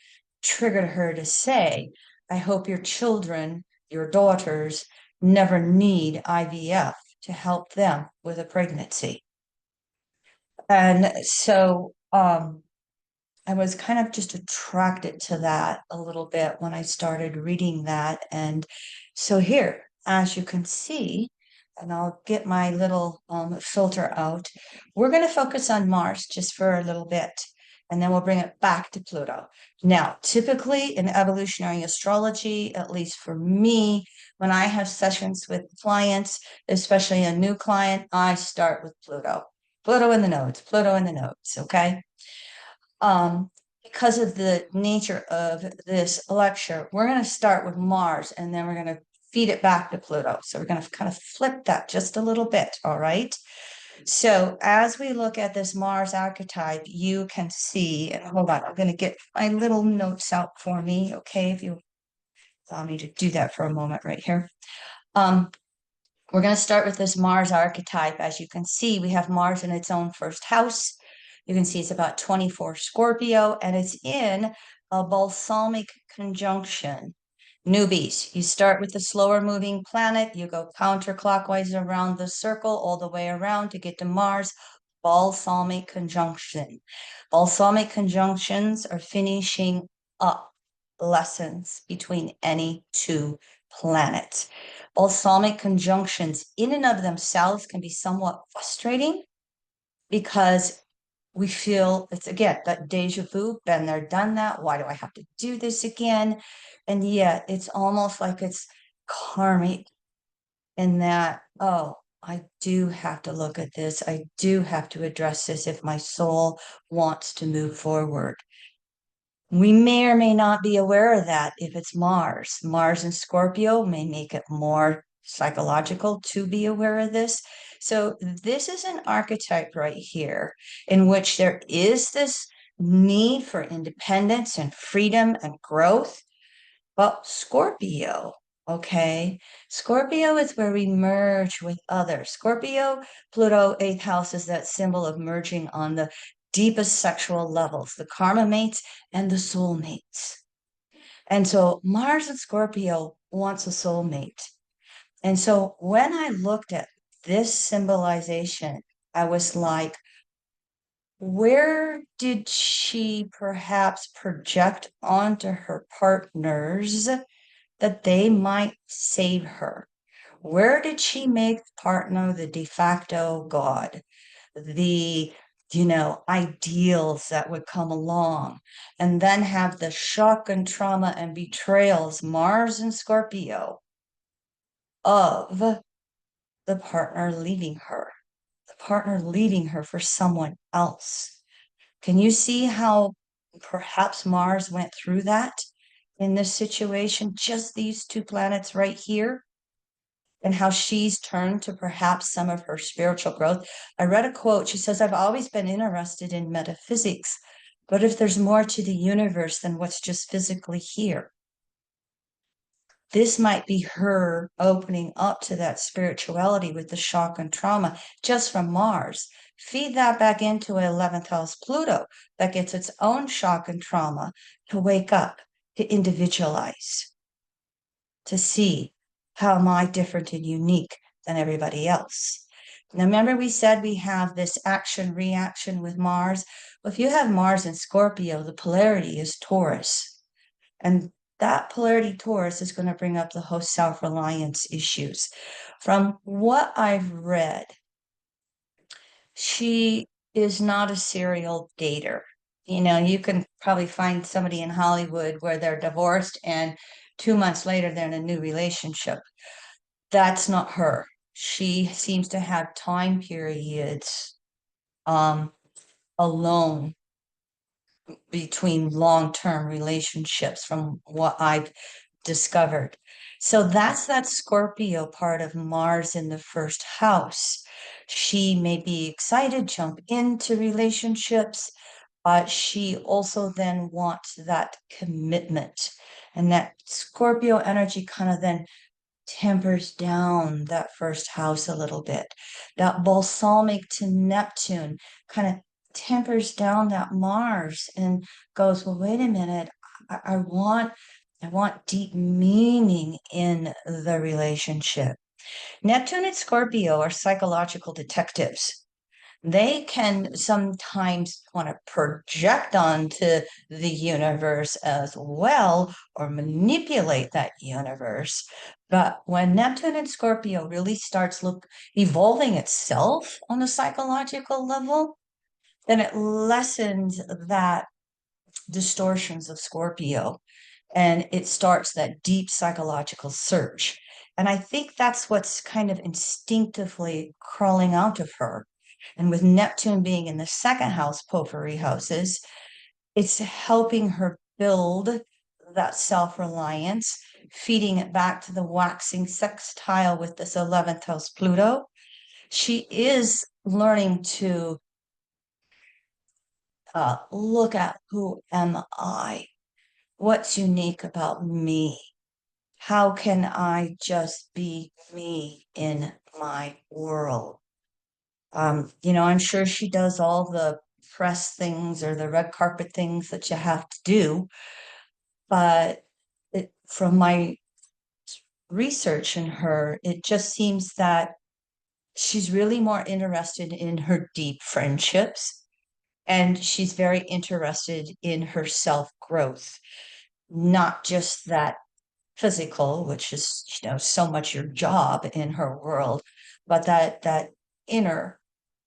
triggered her to say, I hope your children, your daughters, never need IVF to help them with a pregnancy. And so I was kind of just attracted to that a little bit when I started reading that. And so here, as you can see, and I'll get my little filter out, we're going to focus on Mars just for a little bit, and then we'll bring it back to Pluto. Now, typically in evolutionary astrology, at least for me, when I have sessions with clients, especially a new client, I start with Pluto. Pluto in the nodes, Pluto in the nodes, okay? Because of the nature of this lecture, we're going to start with Mars and then we're going to feed it back to Pluto. So we're going to kind of flip that just a little bit. All right. So as we look at this Mars archetype, you can see, and hold on, I'm going to get my little notes out for me. Okay. If you allow me to do that for a moment right here. We're going to start with this Mars archetype. As you can see, we have Mars in its own first house. You can see it's about 24 Scorpio, and it's in a balsamic conjunction. Newbies, you start with the slower moving planet, you go counterclockwise around the circle, all the way around to get to Mars. Balsamic conjunction. Balsamic conjunctions are finishing up lessons between any two planets. Balsamic conjunctions, in and of themselves, can be somewhat frustrating because we feel it's again that deja vu, been there, done that. Why do I have to do this again? And yet it's almost like it's karmic in that, oh, I do have to look at this. I do have to address this if my soul wants to move forward. We may or may not be aware of that if it's Mars. Mars in Scorpio may make it more psychological to be aware of this. So, this is an archetype right here in which there is this need for independence and freedom and growth. Well, Scorpio, okay? Scorpio is where we merge with others. Scorpio, Pluto, eighth house is that symbol of merging on the deepest sexual levels, the karma mates and the soul mates. And so Mars and Scorpio wants a soulmate. And so when I looked at this symbolization, I was like, Where did she perhaps project onto her partners that they might save her? Where did she make the partner the de facto god? The, ideals that would come along, and then have the shock and trauma and betrayals, Mars and Scorpio, of the partner leaving her, for someone else. Can you see how perhaps Mars went through that in this situation? Just these two planets right here, and how she's turned to perhaps some of her spiritual growth. I read a quote. She says, I've always been interested in metaphysics, but if there's more to the universe than what's just physically here, this might be her opening up to that spirituality with the shock and trauma just from Mars. Feed that back into 11th house Pluto that gets its own shock and trauma to wake up, to individualize, to see how am I different and unique than everybody else. Now, remember we said we have this action reaction with Mars. Well, if you have Mars in Scorpio, the polarity is Taurus. And that polarity Taurus is going to bring up the whole self-reliance issues. From what I've read, she is not a serial dater. You can probably find somebody in Hollywood where they're divorced and 2 months later they're in a new relationship. That's not her. She seems to have time periods um, alone between long-term relationships from what I've discovered. So that's that Scorpio part of Mars in the first house. She may be excited, jump into relationships, but she also then wants that commitment. And that Scorpio energy kind of then tempers down that first house a little bit. That balsamic to Neptune kind of tempers down that Mars and goes, well, wait a minute, I want deep meaning in the relationship. Neptune and Scorpio are psychological detectives. They can sometimes want to project onto the universe as well or manipulate that universe. But when Neptune and Scorpio really starts evolving itself on a psychological level, then it lessens that distortions of Scorpio and it starts that deep psychological search. And I think that's what's kind of instinctively crawling out of her. And with Neptune being in the second house, potpourri houses, it's helping her build that self reliance, feeding it back to the waxing sextile with this 11th house Pluto. She is learning to look at who am I? What's unique about me? How can I just be me in my world? I'm sure she does all the press things or the red carpet things that you have to do, but from my research in her, it just seems that she's really more interested in her deep friendships and she's very interested in her self growth, not just that physical, which is, so much your job in her world, but that inner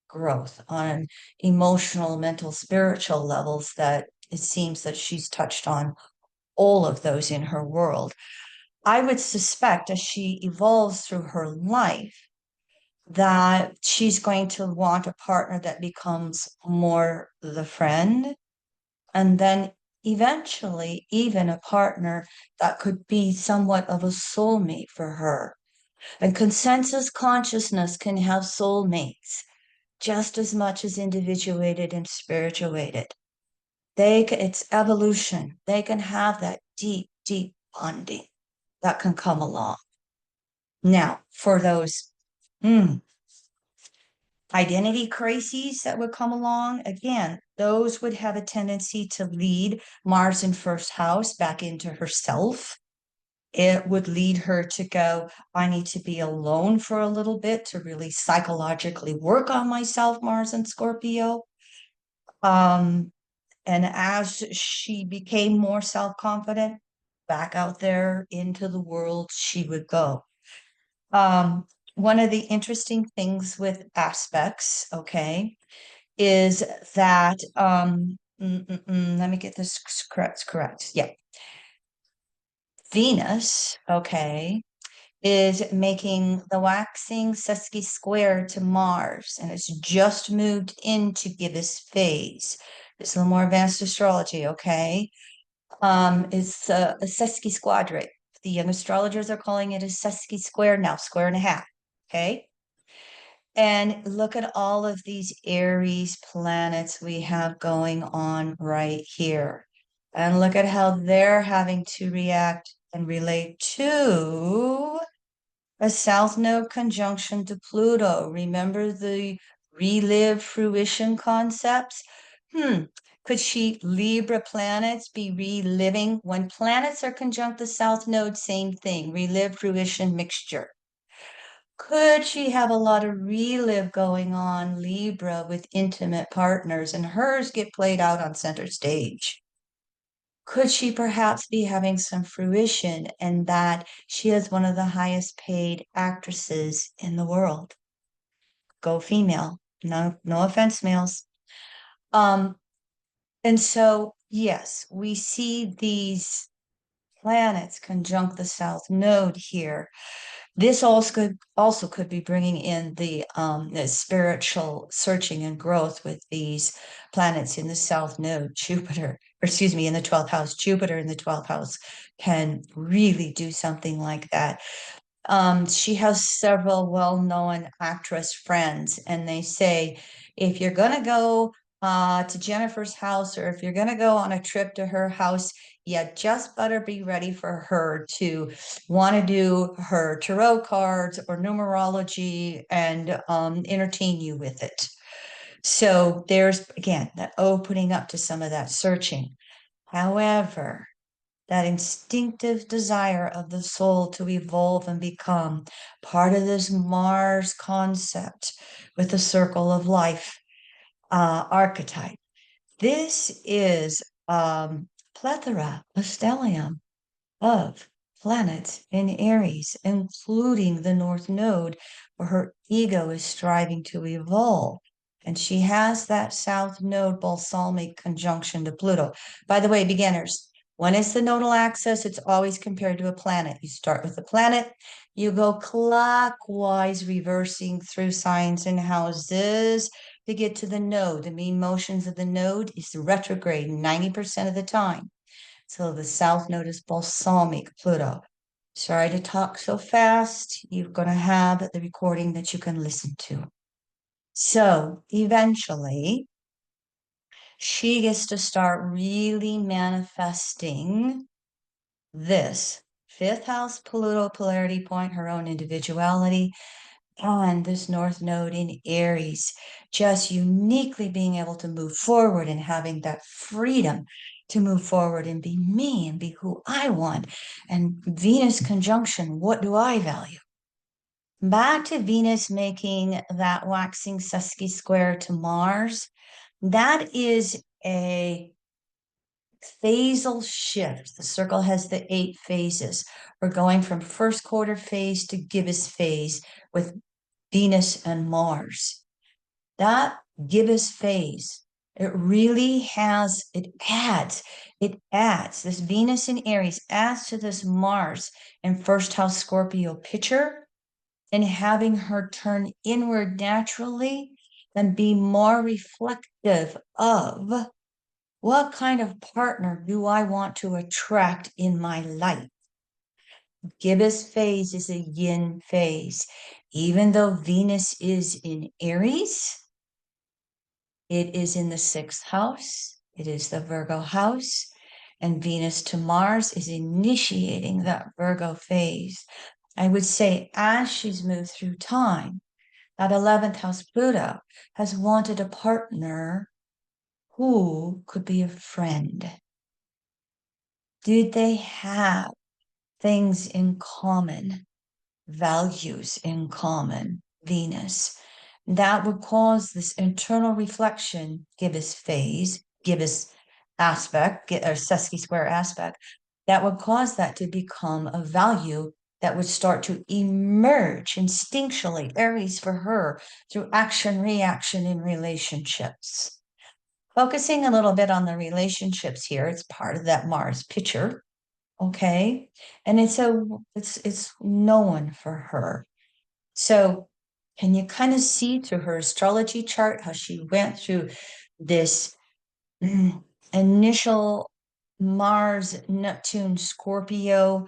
growth on emotional, mental, spiritual levels that it seems that she's touched on all of those in her world. I would suspect as she evolves through her life that she's going to want a partner that becomes more the friend and then eventually even a partner that could be somewhat of a soulmate for her. And consensus consciousness can have soulmates just as much as individuated and spirituated. It's evolution. They can have that deep, deep bonding that can come along. Now, for those identity crises that would come along, again, those would have a tendency to lead Mars in first house back into herself. It would lead her to go, I need to be alone for a little bit to really psychologically work on myself, Mars and Scorpio. Um, and as she became more self-confident, back out there into the world she would go. One of the interesting things with aspects, okay, is that let me get this correct. Yeah. Venus, okay, is making the waxing sesqui square to Mars, and it's just moved into gibbous phase. It's a little more advanced astrology, okay? It's a sesqui squadrate. The young astrologers are calling it a sesqui square now, square and a half, okay? And look at all of these Aries planets we have going on right here. And look at how they're having to react and relate to a South Node conjunction to Pluto. Remember the relive fruition concepts? Could she Libra planets be reliving? When planets are conjunct the South Node, same thing, relive fruition mixture. Could she have a lot of relive going on, Libra, with intimate partners, and hers get played out on center stage? Could she perhaps be having some fruition and that she is one of the highest paid actresses in the world? Go female. No, no offense, males. Um, and so, yes, we see these planets conjunct the South Node here. This also could be bringing in the spiritual searching and growth with these planets in the South Node, Jupiter, or excuse me, in the 12th house. Jupiter in the 12th house can really do something like that. She has several well-known actress friends, and they say if you're gonna go to Jennifer's house, or if you're gonna go on a trip to her house, you just better be ready for her to want to do her tarot cards or numerology and entertain you with it. So there's again that opening up to some of that searching. However, that instinctive desire of the soul to evolve and become part of this Mars concept with the circle of life archetype. This is plethora, a stellium of planets in Aries, including the North Node, where her ego is striving to evolve. And she has that South Node balsamic conjunction to Pluto. By the way, beginners, when it's the nodal axis, it's always compared to a planet. You start with the planet, you go clockwise, reversing through signs and houses to get to the node. The mean motions of the node is retrograde 90% of the time. So the South Node is balsamic Pluto. Sorry to talk so fast. You're going to have the recording that you can listen to. So eventually, she gets to start really manifesting this fifth house Pluto polarity point, her own individuality, and this North Node in Aries, just uniquely being able to move forward and having that freedom to move forward and be me and be who I want. And Venus conjunction, what do I value? Back to Venus making that waxing sesqui square to Mars, that is a phasal shift. The circle has the 8 phases. We're going from first quarter phase to gibbous phase with Venus and Mars. That gibbous phase, it really has, it adds, this Venus in Aries adds to this Mars in first house Scorpio picture, and having her turn inward naturally and be more reflective of what kind of partner do I want to attract in my life. Gibbous phase is a yin phase. Even though Venus is in Aries, it is in the 6th house. It is the Virgo house. And Venus to Mars is initiating that Virgo phase. I would say as she's moved through time, that 11th house Pluto has wanted a partner who could be a friend. Did they have things in common, values in common, Venus? that would cause this internal reflection, gibbous phase, gibbous aspect, or sesqui square aspect, that would cause that to become a value that would start to emerge instinctually, Aries for her, through action reaction in relationships. Focusing a little bit on the relationships here, it's part of that Mars picture, okay? And it's known for her. So can you kind of see through her astrology chart how she went through this initial Mars, Neptune, Scorpio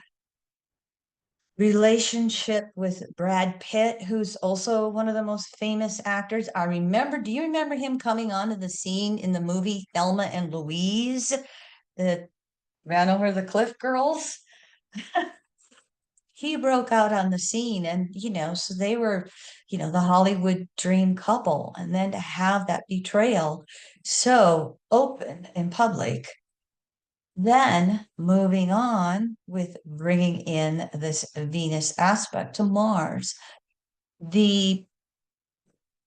relationship with Brad Pitt, who's also one of the most famous actors? Do you remember him coming onto the scene in the movie Thelma and Louise that ran over the cliff girls? He broke out on the scene, and so they were the Hollywood dream couple, and then to have that betrayal so open in public, then moving on with bringing in this Venus aspect to Mars. The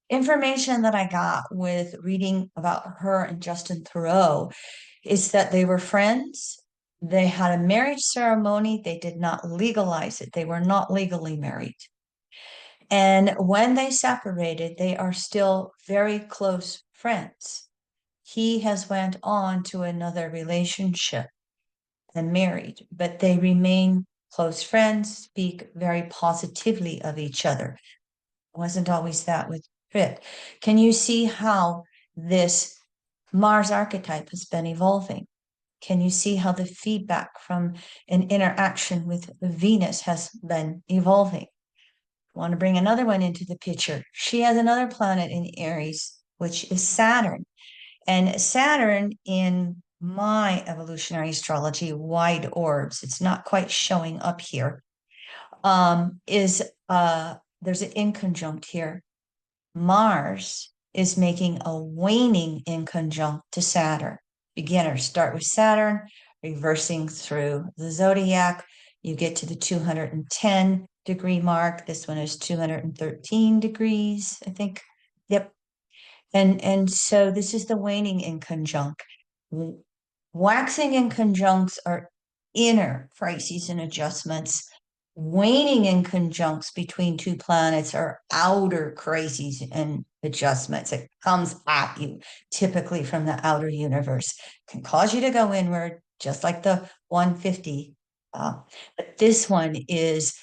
information that I got with reading about her and Justin Theroux is that they were friends. They had a marriage ceremony. They did not legalize it. They were not legally married. And when they separated, they are still very close friends. He has went on to another relationship and married, but they remain close friends, speak very positively of each other. It wasn't always that with Pitt. Can you see how this Mars archetype has been evolving? Can you see how the feedback from an interaction with Venus has been evolving? I want to bring another one into the picture. She has another planet in Aries, which is Saturn. And Saturn, in my evolutionary astrology, wide orbs, it's not quite showing up here, is there's an inconjunct here. Mars is making a waning inconjunct to Saturn. Beginners start with Saturn, reversing through the zodiac. You get to the 210-degree mark. This one is 213 degrees, I think. Yep. And so this is the waning inconjunct. Waxing inconjuncts are inner crises and adjustments. Waning inconjuncts between two planets are outer crises and adjustments. It comes at you typically from the outer universe, can cause you to go inward, just like the 150. But this one is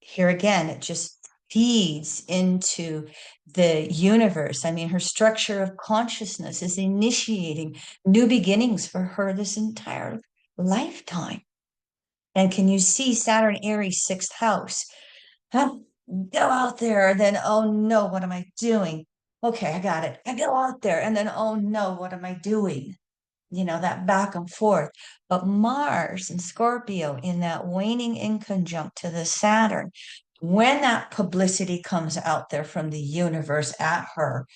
here again, it just feeds into the universe. I mean, her structure of consciousness is initiating new beginnings for her this entire lifetime. And can you see Saturn, Aries, sixth house? Huh? Go out there, then, oh no, what am I doing? Okay, I got it. I go out there, and then, oh no, what am I doing? That back and forth. But Mars and Scorpio in that waning inconjunct to the Saturn, when that publicity comes out there from the universe at her,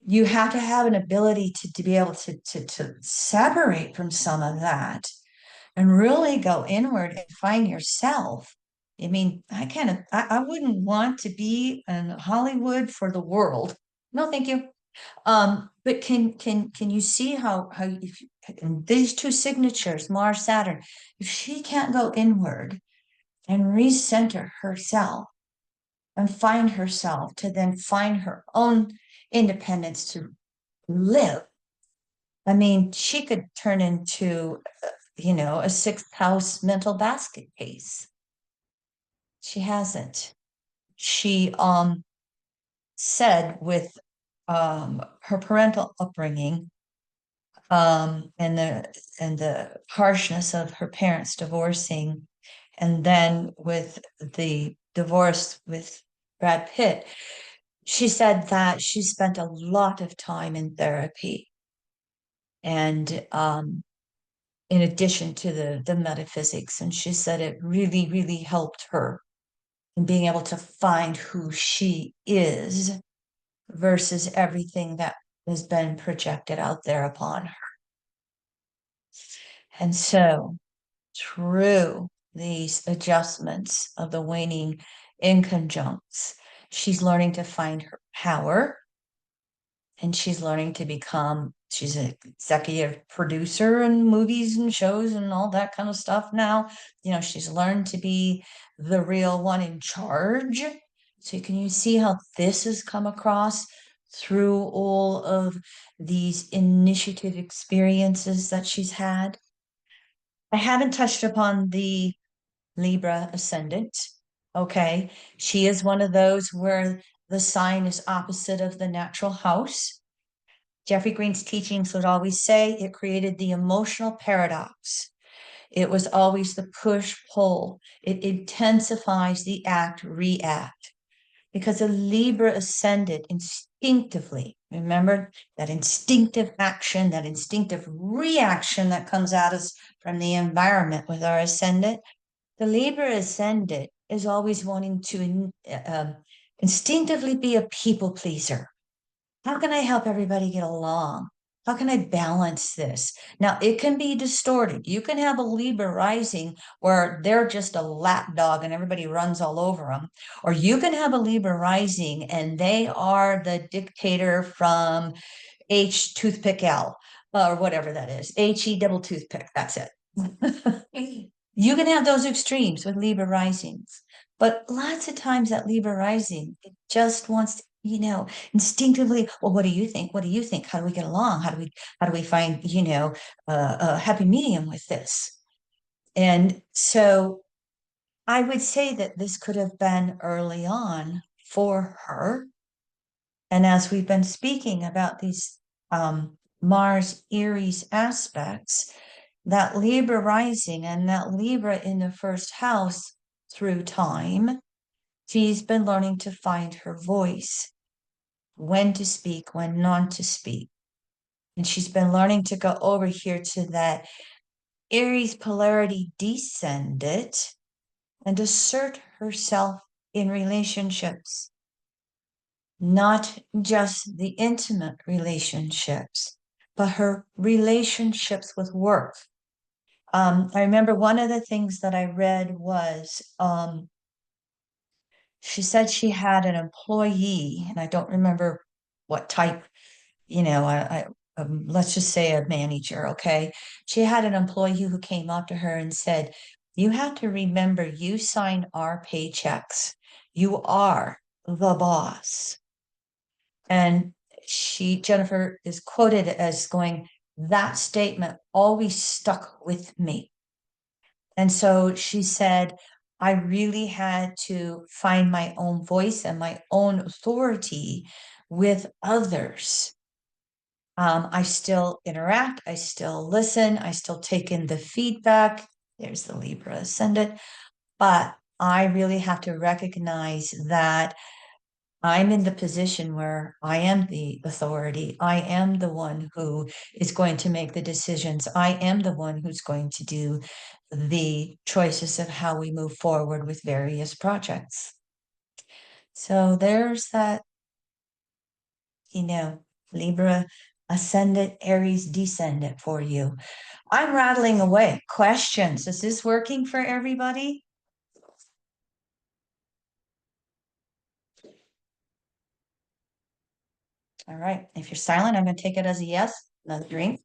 you have to have an ability to be able to separate from some of that and really go inward and find yourself. I mean, I wouldn't want to be in Hollywood for the world. No, thank you. But can you see how if these two signatures, Mars, Saturn, if she can't go inward and recenter herself and find herself to then find her own independence to live, I mean, she could turn into, a sixth house mental basket case. She hasn't. She said with her parental upbringing, and the harshness of her parents divorcing, and then with the divorce with Brad Pitt, she said that she spent a lot of time in therapy, and in addition to the metaphysics, and she said it really, really helped her in being able to find who she is versus everything that has been projected out there upon her. And so, through these adjustments of the waning inconjuncts, she's learning to find her power, and she's learning to become, she's an executive producer in movies and shows and all that kind of stuff now. She's learned to be the real one in charge. So can you see how this has come across through all of these initiative experiences that she's had? I haven't touched upon the Libra ascendant. Okay. She is one of those where the sign is opposite of the natural house. Jeffrey Green's teachings would always say it created the emotional paradox. It was always the push pull. It intensifies the act react because a Libra ascendant instinctively, remember that instinctive action, that instinctive reaction that comes at us from the environment with our ascendant. The Libra ascendant is always wanting to instinctively be a people pleaser. How can I help everybody get along? How can I balance this? Now, it can be distorted. You can have a Libra rising where they're just a lap dog and everybody runs all over them. Or you can have a Libra rising and they are the dictator from H toothpick L or whatever that is. HE double toothpick. That's it. You can have those extremes with Libra risings. But lots of times that Libra rising, it just wants to, instinctively, well, what do you think? What do you think? How do we get along? How do we find, a happy medium with this? And so I would say that this could have been early on for her. And as we've been speaking about these Mars Aries aspects, that Libra rising and that Libra in the first house through time, she's been learning to find her voice, when to speak, when not to speak. And she's been learning to go over here to that Aries polarity descended and assert herself in relationships, not just the intimate relationships, but her relationships with work. I remember one of the things that I read was she said she had an employee, and I don't remember what type, let's just say a manager, okay? She had an employee who came up to her and said, "You have to remember you sign our paychecks. You are the boss." And Jennifer is quoted as going, "That statement always stuck with me." And so she said, I really had to find my own voice and my own authority with others. I still interact, I still listen, I still take in the feedback. There's the Libra ascendant, but I really have to recognize that I'm in the position where I am the authority. I am the one who is going to make the decisions. I am the one who's going to do the choices of how we move forward with various projects. So there's that, Libra ascendant, Aries descendant for you. I'm rattling away. Questions. Is this working for everybody? All right. If you're silent, I'm going to take it as a yes. Another drink.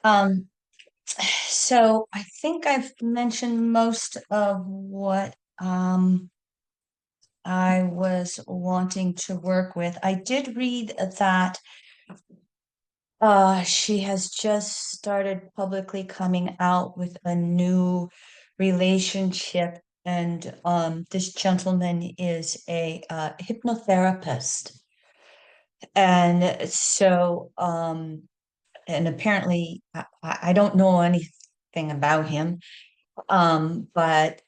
Um, so I think I've mentioned most of what I was wanting to work with. I did read that she has just started publicly coming out with a new relationship, and this gentleman is a hypnotherapist. And so and apparently I don't know anything about him, but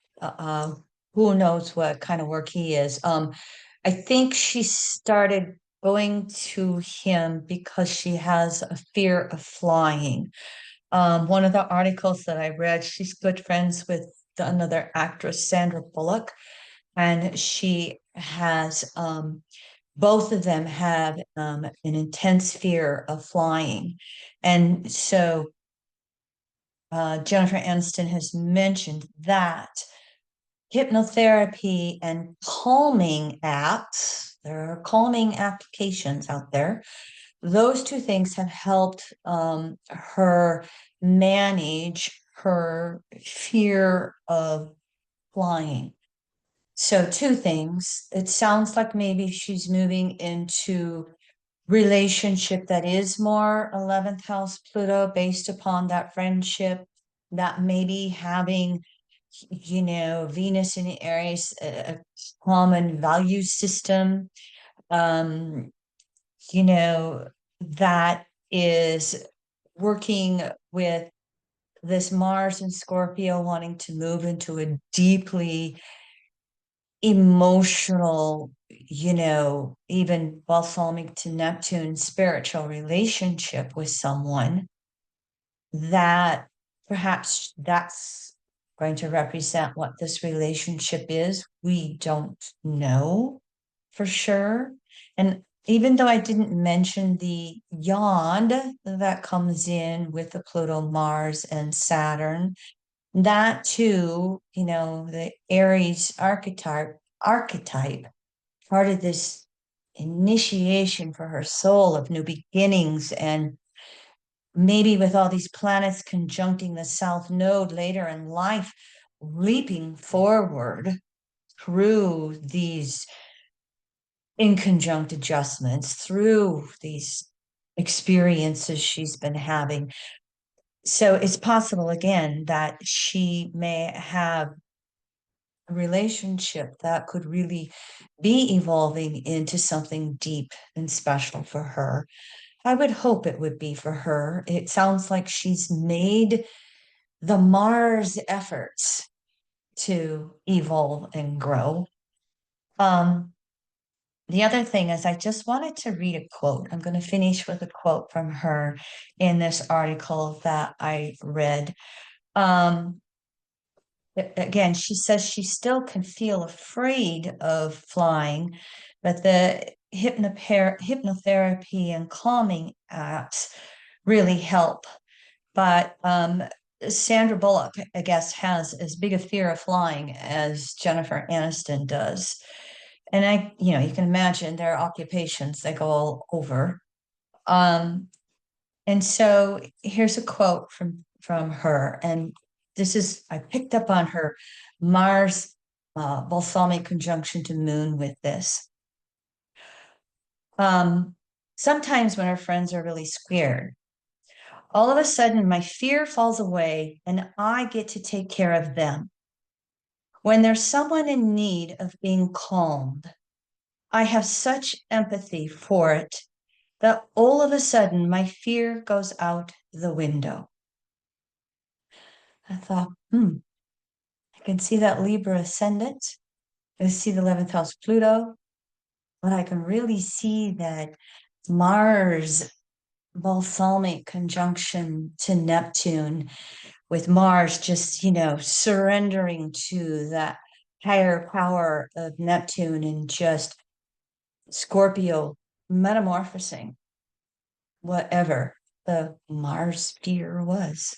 who knows what kind of work he is. I think she started going to him because she has a fear of flying. One of the articles that I read, she's good friends with another actress, Sandra Bullock, and she has both of them have an intense fear of flying. And so Jennifer Aniston has mentioned that hypnotherapy and calming apps, there are calming applications out there. Those two things have helped her manage her fear of flying. So, two things. It sounds like maybe she's moving into relationship that is more 11th house Pluto based upon that friendship, that maybe having, Venus in the Aries, a common value system, um, that is working with this Mars and Scorpio wanting to move into a deeply emotional, even balsamic to Neptune spiritual relationship with someone, that perhaps that's going to represent what this relationship is. We don't know for sure. And even though I didn't mention the yond that comes in with the Pluto, Mars, and Saturn, that too, the Aries archetype, part of this initiation for her soul of new beginnings, and maybe with all these planets conjuncting the South Node later in life, leaping forward through these inconjunct adjustments, through these experiences she's been having. So it's possible again that she may have a relationship that could really be evolving into something deep and special for her. I would hope it would be for her. It sounds like she's made the Mars efforts to evolve and grow. Um, the other thing is, I just wanted to read a quote. I'm going to finish with a quote from her in this article that I read. Um, again, she says she still can feel afraid of flying, but the hypnotherapy and calming apps really help. But Sandra Bullock, I guess, has as big a fear of flying as Jennifer Aniston does. And you can imagine their occupations, they go all over. Um, and so here's a quote from her, and this is I picked up on her Mars balsamic conjunction to Moon with this. Um, Sometimes when our friends are really scared, all of a sudden my fear falls away and I get to take care of them. When there's someone in need of being calmed, I have such empathy for it that all of a sudden my fear goes out the window. I thought, I can see that Libra ascendant. I see the 11th house Pluto, but I can really see that Mars balsamic conjunction to Neptune, with Mars just, surrendering to that higher power of Neptune, and just Scorpio metamorphosing whatever the Mars fear was.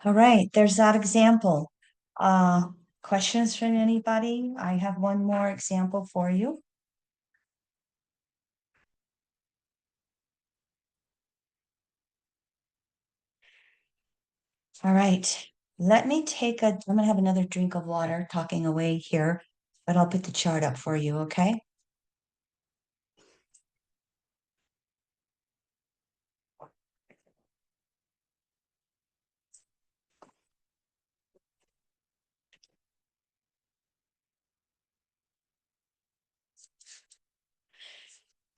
All right, there's that example. Uh, Questions from anybody? I have one more example for you. All right, I'm gonna have another drink of water talking away here, but I'll put the chart up for you, okay?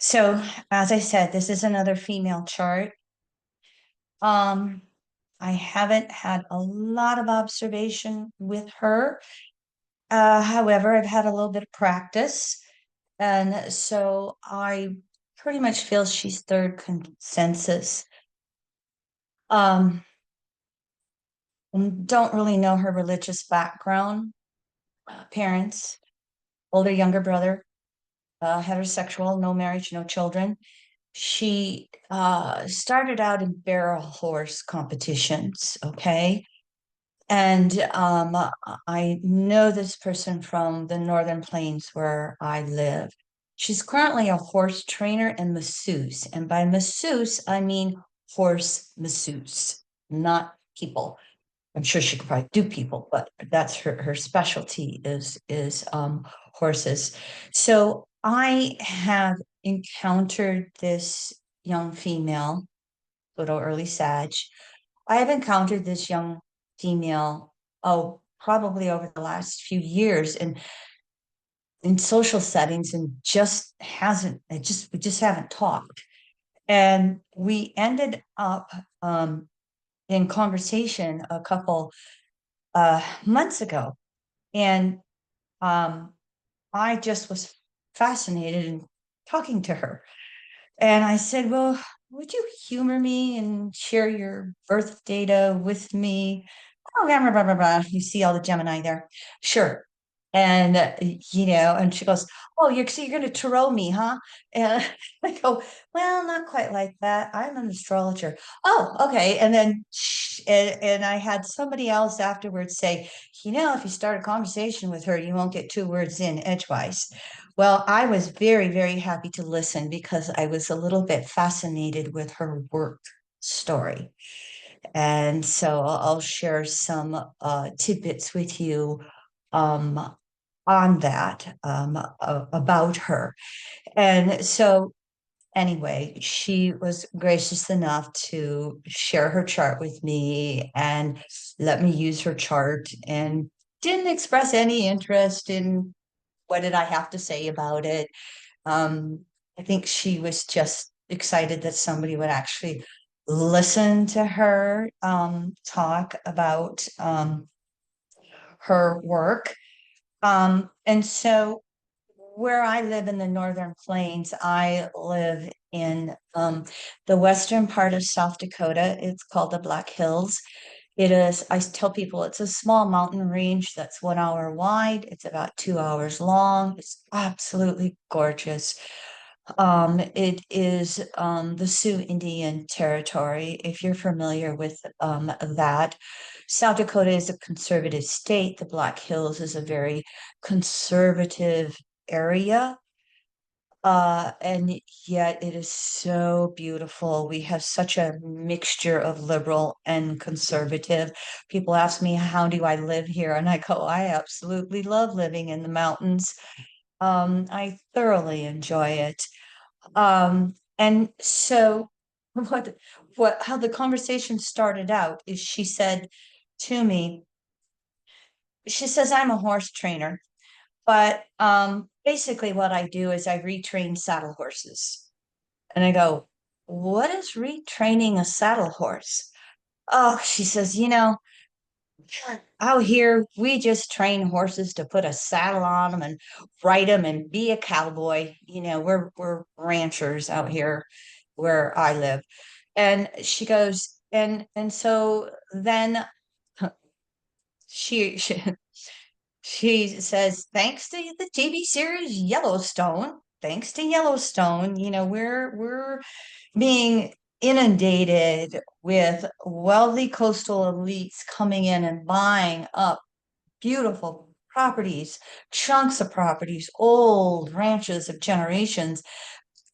So, as I said, this is another female chart. Um, I haven't had a lot of observation with her. However, I've had a little bit of practice. And so I pretty much feel she's third consensus. Um, don't really know her religious background, parents, older, younger brother, heterosexual, no marriage, no children. She started out in barrel horse competitions, okay? And I know this person from the Northern Plains where I live. She's currently a horse trainer and masseuse. And by masseuse, I mean horse masseuse, not people. I'm sure she could probably do people, but that's her specialty is horses. So I have encountered this young female, little early Sag. I have encountered this young female, oh, probably over the last few years in social settings and just hasn't, we just haven't talked. And we ended up in conversation a couple months ago. And um, I just was fascinated in talking to her. And I said, well, would you humor me and share your birth data with me? Oh, blah, blah, blah, blah, blah. You see all the Gemini there. Sure. And, and she goes, oh, you're going to tarot me, huh? And I go, well, not quite like that. I'm an astrologer. Oh, okay. And then, and I had somebody else afterwards say, if you start a conversation with her, you won't get two words in edgewise. Well, I was very, very happy to listen because I was a little bit fascinated with her work story. And so I'll share some tidbits with you um, on that about her. And so, anyway, she was gracious enough to share her chart with me and let me use her chart and didn't express any interest in what did I have to say about it. I think she was just excited that somebody would actually listen to her talk about her work. And so, where I live in the Northern Plains, I live in the western part of South Dakota. It's called the Black Hills. It is, I tell people it's a small mountain range that's 1 hour wide. It's about 2 hours long. It's absolutely gorgeous. It is the Sioux Indian Territory, if you're familiar with that. South Dakota is a conservative state. The Black Hills is a very conservative area. And yet it is so beautiful. We have such a mixture of liberal and conservative. People ask me, how do I live here? And I go, I absolutely love living in the mountains. I thoroughly enjoy it. And so what how the conversation started out is she said to me, she says, I'm a horse trainer, but basically what I do is I retrain saddle horses. And I go, what is retraining a saddle horse? Oh, she says, out here we just train horses to put a saddle on them and ride them and be a cowboy. We're ranchers out here where I live. And she goes, and so then she she says, thanks to the TV series Yellowstone, thanks to Yellowstone, we're being inundated with wealthy coastal elites coming in and buying up beautiful properties, chunks of properties, old ranches of generations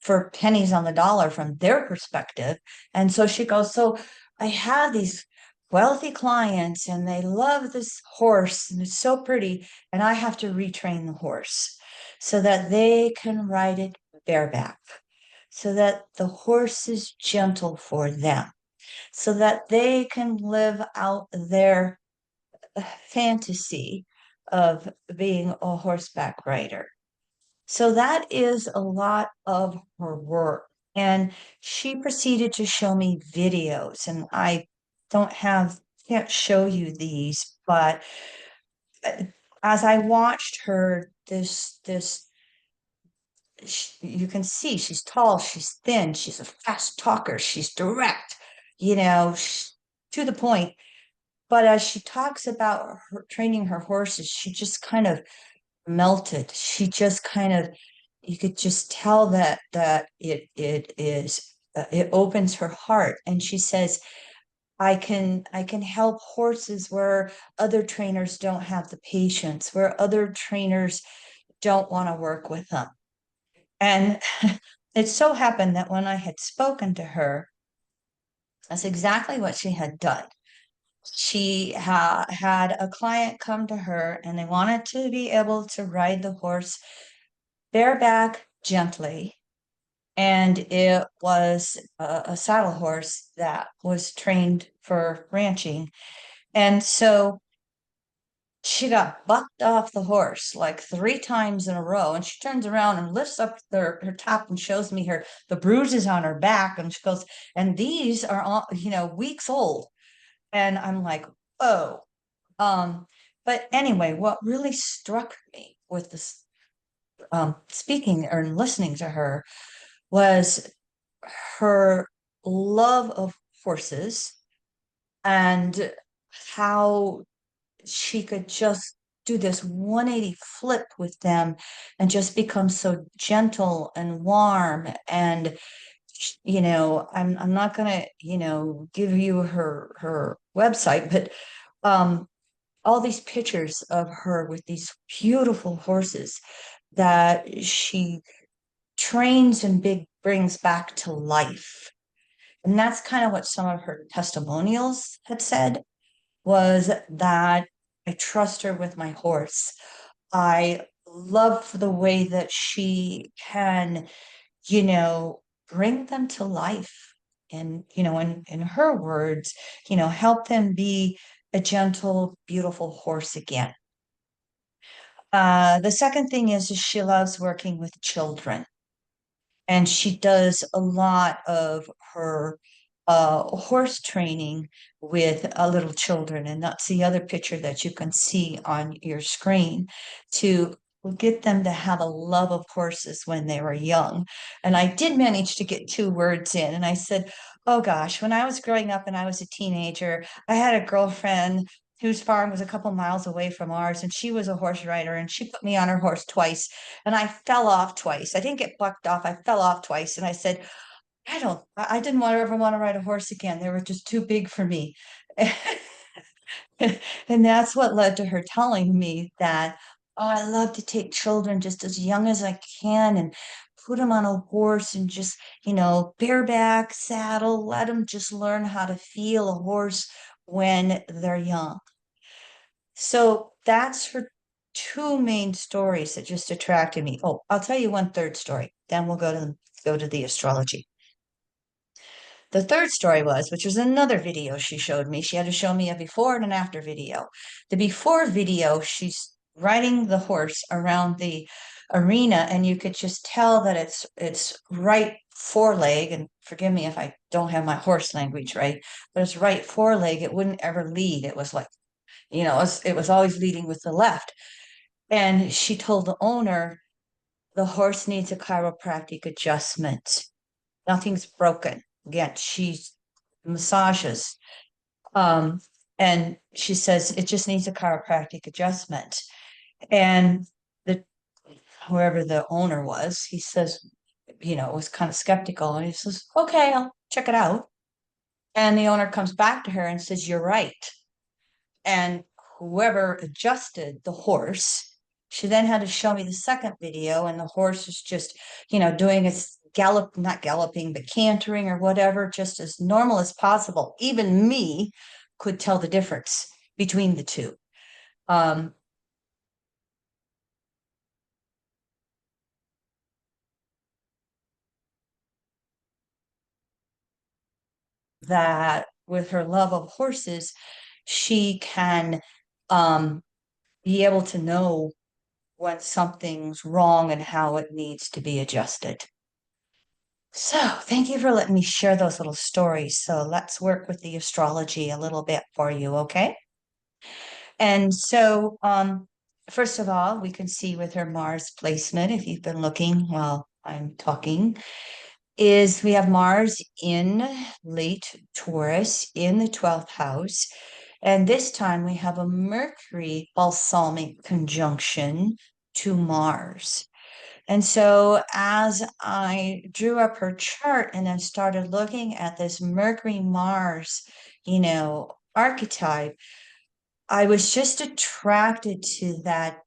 for pennies on the dollar from their perspective. And so she goes, so I have these wealthy clients and they love this horse and it's so pretty. And I have to retrain the horse so that they can ride it bareback, so that the horse is gentle for them, so that they can live out their fantasy of being a horseback rider. So that is a lot of her work. And she proceeded to show me videos, and I can't show you these, but uh, as I watched her, you can see she's tall, she's thin, she's a fast talker, she's direct, to the point. But as she talks about her training her horses, she just kind of melted. She just kind of you could just tell that it opens her heart. And she says, I can help horses where other trainers don't have the patience, where other trainers don't want to work with them. And it so happened that when I had spoken to her, that's exactly what she had done. She had a client come to her and they wanted to be able to ride the horse bareback gently. And it was a saddle horse that was trained for ranching. And so she got bucked off the horse like 3 times in a row. And she turns around and lifts up her top and shows me the bruises on her back. And she goes, and these are all, weeks old. And I'm like, oh. Um, but anyway, what really struck me with this speaking or listening to her was her love of horses and how she could just do this 180 flip with them and just become so gentle and warm. And I'm not gonna give you her website, but all these pictures of her with these beautiful horses that she trains and brings back to life. And that's kind of what some of her testimonials had said, was that I trust her with my horse. I love the way that she can, you know, bring them to life. And, in her words, help them be a gentle, beautiful horse again. The second thing is she loves working with children. And she does a lot of her horse training with little children. And that's the other picture that you can see on your screen, to get them to have a love of horses when they were young. And I did manage to get 2 words in. And I said, oh gosh, when I was growing up and I was a teenager, I had a girlfriend whose farm was a couple miles away from ours, and she was a horse rider, and she put me on her horse twice, and I fell off twice. I didn't get bucked off. I fell off twice. And I said, I didn't ever want to ride a horse again. They were just too big for me. And that's what led to her telling me that, oh, I love to take children just as young as I can and put them on a horse and just, bareback saddle, let them just learn how to feel a horse when they're young. So that's her 2 main stories that just attracted me. Oh, I'll tell you one third story. Then we'll go to the astrology. The third story was, which was another video she showed me. She had to show me a before and an after video. The before video, she's riding the horse around the arena, and you could just tell that it's right foreleg, and forgive me if I don't have my horse language right, but it's right foreleg. It wouldn't ever lead. It was like, it was always leading with the left. And she told the owner the horse needs a chiropractic adjustment. Nothing's broken. Again, she massages. Um, and she says it just needs a chiropractic adjustment. And the whoever the owner was, he says, was kind of skeptical. And he says, okay, I'll check it out. And the owner comes back to her and says, you're right. And whoever adjusted the horse, she then had to show me the second video, and the horse is just, doing its not galloping, but cantering or whatever, just as normal as possible. Even me could tell the difference between the two. That with her love of horses, she can be able to know when something's wrong and how it needs to be adjusted. So, thank you for letting me share those little stories. So, let's work with the astrology a little bit for you, okay? And so, first of all, we can see with her Mars placement, if you've been looking while I'm talking, is we have Mars in late Taurus in the 12th house. And this time we have a Mercury balsamic conjunction to Mars. And so as I drew up her chart and then started looking at this Mercury Mars, archetype, I was just attracted to that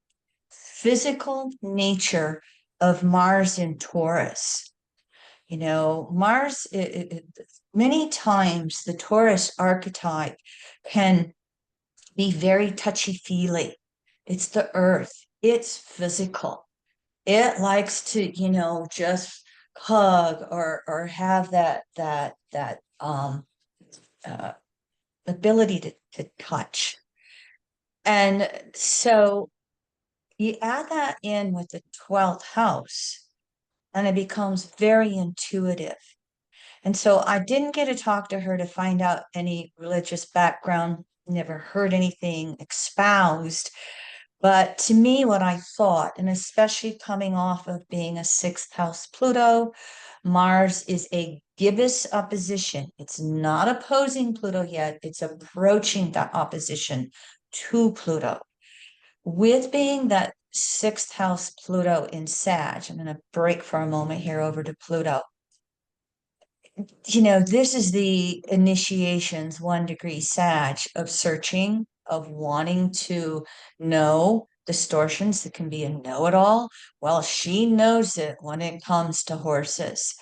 physical nature of Mars in Taurus. Mars, many times the Taurus archetype can be very touchy-feely. It's the earth, it's physical. It likes to, just hug or have that uh, ability to touch. And so you add that in with the 12th house, and it becomes very intuitive. And so I didn't get to talk to her to find out any religious background, never heard anything espoused. But to me, what I thought, and especially coming off of being a sixth house Pluto, Mars is a gibbous opposition. It's not opposing Pluto yet, it's approaching that opposition to Pluto. With being that sixth house Pluto in Sag, I'm going to break for a moment here over to Pluto. This is the initiations 1 degree Sag of searching, of wanting to know distortions that can be a know-it-all. Well, she knows it when it comes to horses.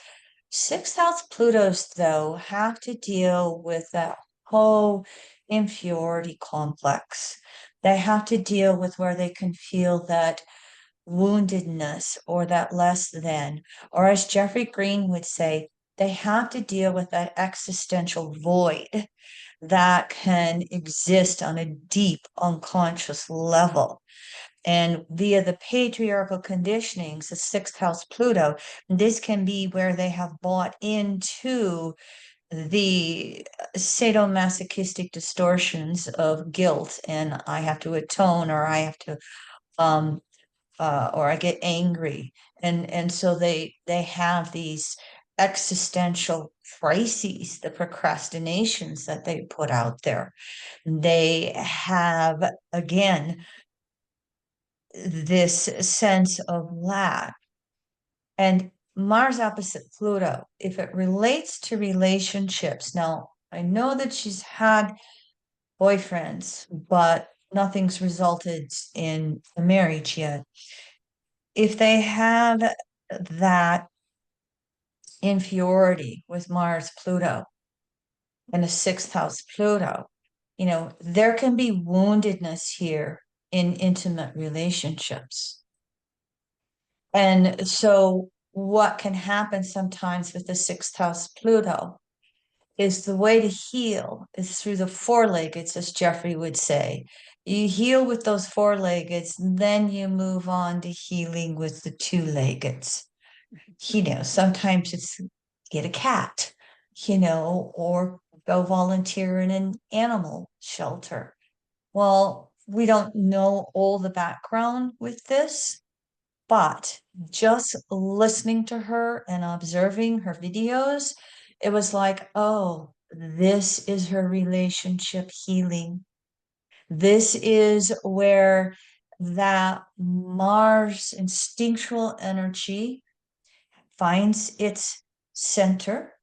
Sixth house Plutos, though, have to deal with that whole inferiority complex. They have to deal with where they can feel that woundedness or that less than, or as Jeffrey Green would say, they have to deal with that existential void that can exist on a deep unconscious level. And via the patriarchal conditionings, the sixth house Pluto, this can be where they have bought into the sadomasochistic distortions of guilt, and I have to atone, or I have to um or I get angry. And so they have these existential crises, the procrastinations that they put out there. They have, again, this sense of lack. And Mars opposite Pluto, if it relates to relationships, now I know that she's had boyfriends, but nothing's resulted in a marriage yet. If they have that inferiority with Mars, Pluto, and a sixth house Pluto, there can be woundedness here in intimate relationships. And so, what can happen sometimes with the sixth house Pluto is the way to heal is through the four-leggeds, as Jeffrey would say. You heal with those four-leggeds, then you move on to healing with the two-leggeds. Sometimes it's get a cat, or go volunteer in an animal shelter. Well, we don't know all the background with this, but just listening to her and observing her videos, it was like, oh, this is her relationship healing. This is where that Mars instinctual energy finds its center,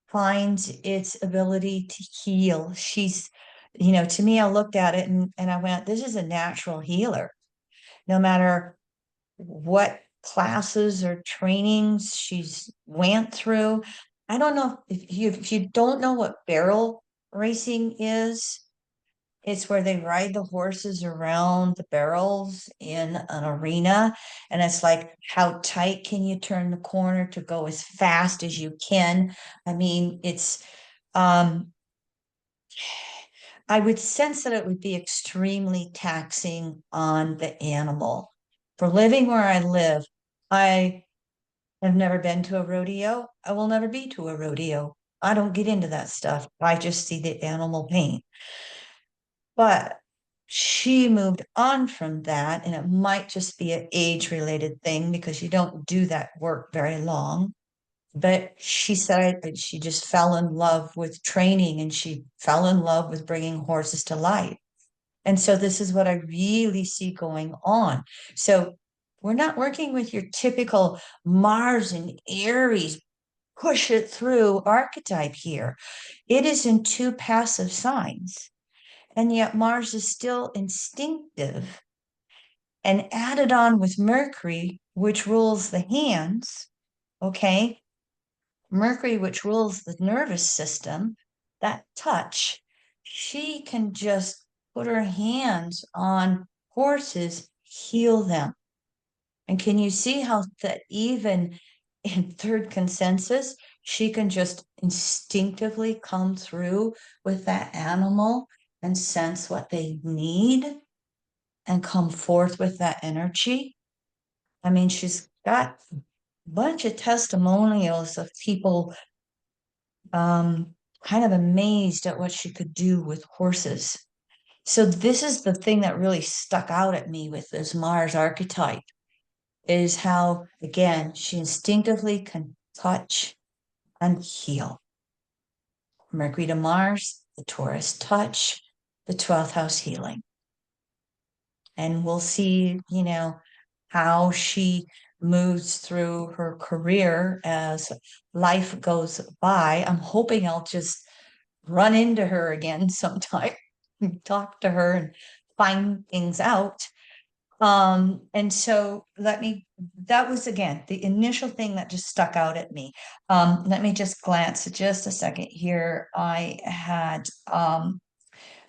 finds its ability to heal. To me, I looked at it and I went, this is a natural healer. No matter what classes or trainings she's went through. I don't know if you don't know what barrel racing is, it's where they ride the horses around the barrels in an arena. And it's like, how tight can you turn the corner to go as fast as you can? I mean, um, I would sense that it would be extremely taxing on the animal. For living where I live, I have never been to a rodeo. I will never be to a rodeo. I don't get into that stuff. I just see the animal pain. But she moved on from that, and it might just be an age-related thing because you don't do that work very long. But she said she just fell in love with training and she fell in love with bringing horses to life. And so this is what I really see going on. So We're not working with your typical Mars and Aries, push it through archetype here. It is in two passive signs, and yet Mars is still instinctive and added on with Mercury, which rules the hands. Okay. Mercury, which rules the nervous system, that touch, she can just put her hands on horses, heal them. And can you see how that even in third consensus, she can just instinctively come through with that animal and sense what they need and come forth with that energy? I mean, she's got a bunch of testimonials of people kind of amazed at what she could do with horses. So this is the thing that really stuck out at me with this Mars archetype is how, again, she instinctively can touch and heal. Mercury to Mars, the Taurus touch, the 12th house healing. And we'll see, how she moves through her career as life goes by. I'm hoping I'll just run into her again sometime, talk to her and find things out. And so that was again the initial thing that just stuck out at me. Let me just glance just a second here. I had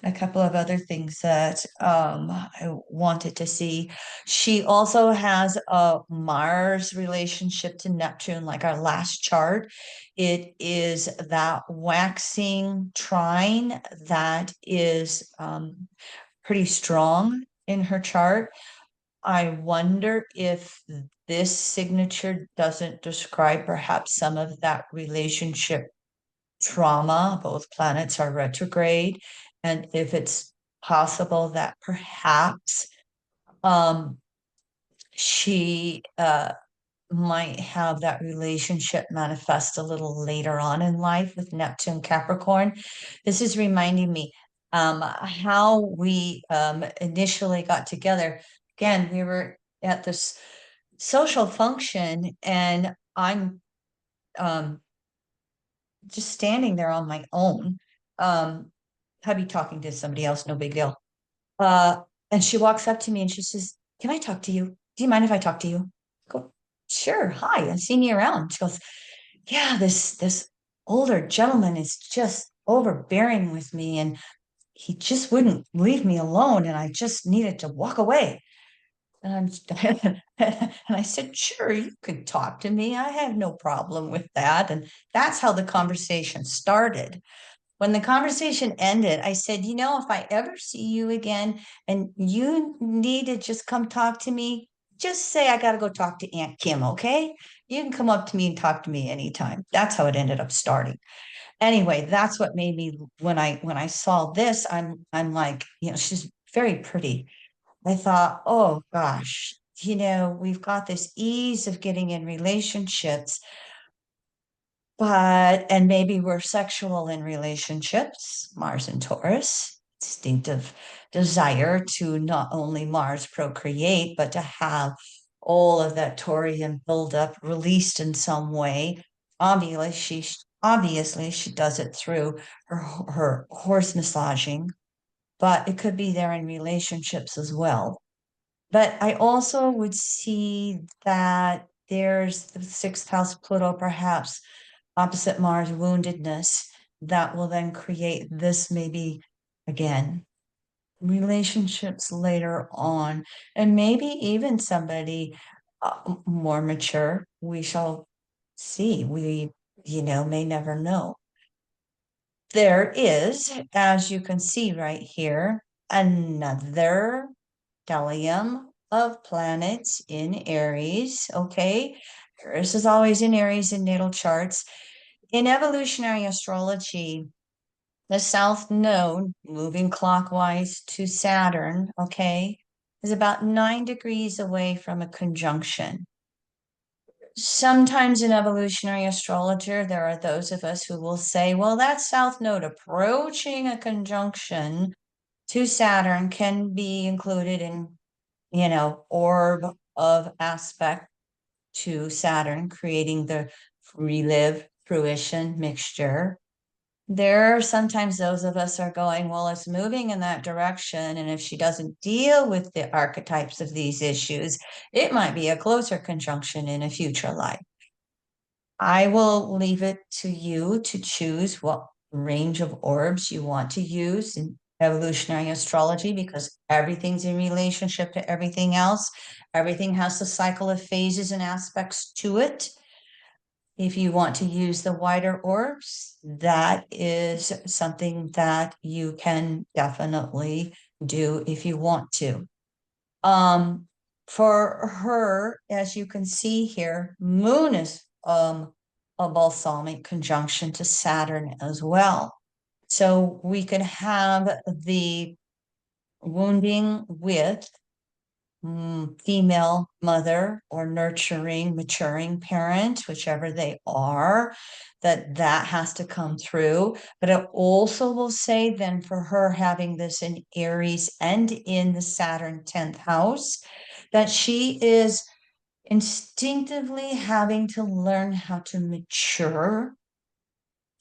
a couple of other things that I wanted to see. She also has a Mars relationship to Neptune, like our last chart. It is that waxing trine that is pretty strong in her chart. I wonder if this signature doesn't describe perhaps some of that relationship trauma. Both planets are retrograde. And if it's possible that perhaps um, she might have that relationship manifest a little later on in life with Neptune Capricorn. This is reminding me how we initially got together. Again, we were at this social function, and I'm um, just standing there on my own. Hubby talking to somebody else, no big deal. Uh, and she walks up to me and she says, "Can I talk to you? Do you mind if I talk to you?" I go, "Sure. Hi, I've seen you around." She goes, "Yeah, this older gentleman is just overbearing with me, and he just wouldn't leave me alone, and I just needed to walk away." And and I said, "Sure, you could talk to me. I have no problem with that." And that's how the conversation started. When the conversation ended, I said, "If I ever see you again and you need to just come talk to me, just say I got to go talk to Aunt Kim, okay? You can come up to me and talk to me anytime." That's how it ended up starting. Anyway, that's what made me when I saw this, I'm like, she's very pretty. I thought, oh gosh, we've got this ease of getting in relationships, and maybe we're sexual in relationships, Mars and Taurus, instinctive desire to not only Mars procreate, but to have all of that Taurian buildup released in some way. Obviously she does it through her horse massaging, but it could be there in relationships as well. But I also would see that there's the sixth house Pluto, perhaps opposite Mars woundedness, that will then create this maybe again relationships later on, and maybe even somebody more mature. We shall see. We, may never know. There is, as you can see right here, another stellium of planets in Aries. Okay. This is always in Aries in natal charts. In evolutionary astrology, the south node moving clockwise to Saturn, okay, is about 9 degrees away from a conjunction. Sometimes in evolutionary astrology, there are those of us who will say, well, that south node approaching a conjunction to Saturn can be included in, orb of aspect to Saturn, creating the relive, fruition mixture. There are sometimes those of us are going, well, it's moving in that direction. And if she doesn't deal with the archetypes of these issues, it might be a closer conjunction in a future life. I will leave it to you to choose what range of orbs you want to use in evolutionary astrology, because everything's in relationship to everything else. Everything has a cycle of phases and aspects to it. If you want to use the wider orbs, that is something that you can definitely do if you want to. For her, as you can see here, Moon is a balsamic conjunction to Saturn as well. So we could have the wounding with female mother or nurturing, maturing parent, whichever they are, that has to come through. But it also will say then for her having this in Aries and in the Saturn 10th house, that she is instinctively having to learn how to mature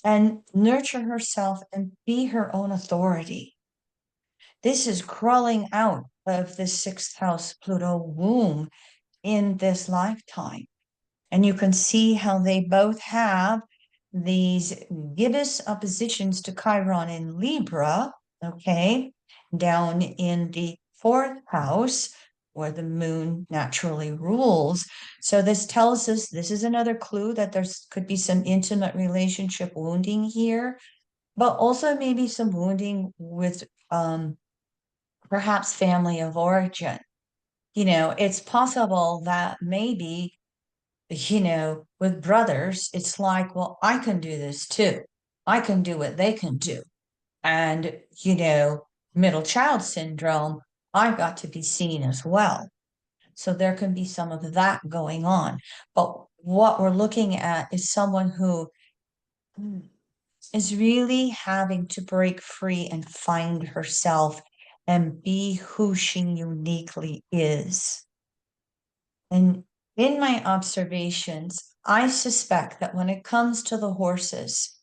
and nurture herself and be her own authority. This is crawling out of the sixth house Pluto womb in this lifetime. And you can see how they both have these gibbous oppositions to Chiron in Libra, okay, down in the fourth house where the moon naturally rules. So this tells us, this is another clue that there's could be some intimate relationship wounding here, but also maybe some wounding with perhaps family of origin. It's possible that maybe, with brothers, it's like, well, I can do this too. I can do what they can do. And, middle child syndrome, I've got to be seen as well. So there can be some of that going on. But what we're looking at is someone who is really having to break free and find herself and be who she uniquely is. And in my observations, I suspect that when it comes to the horses,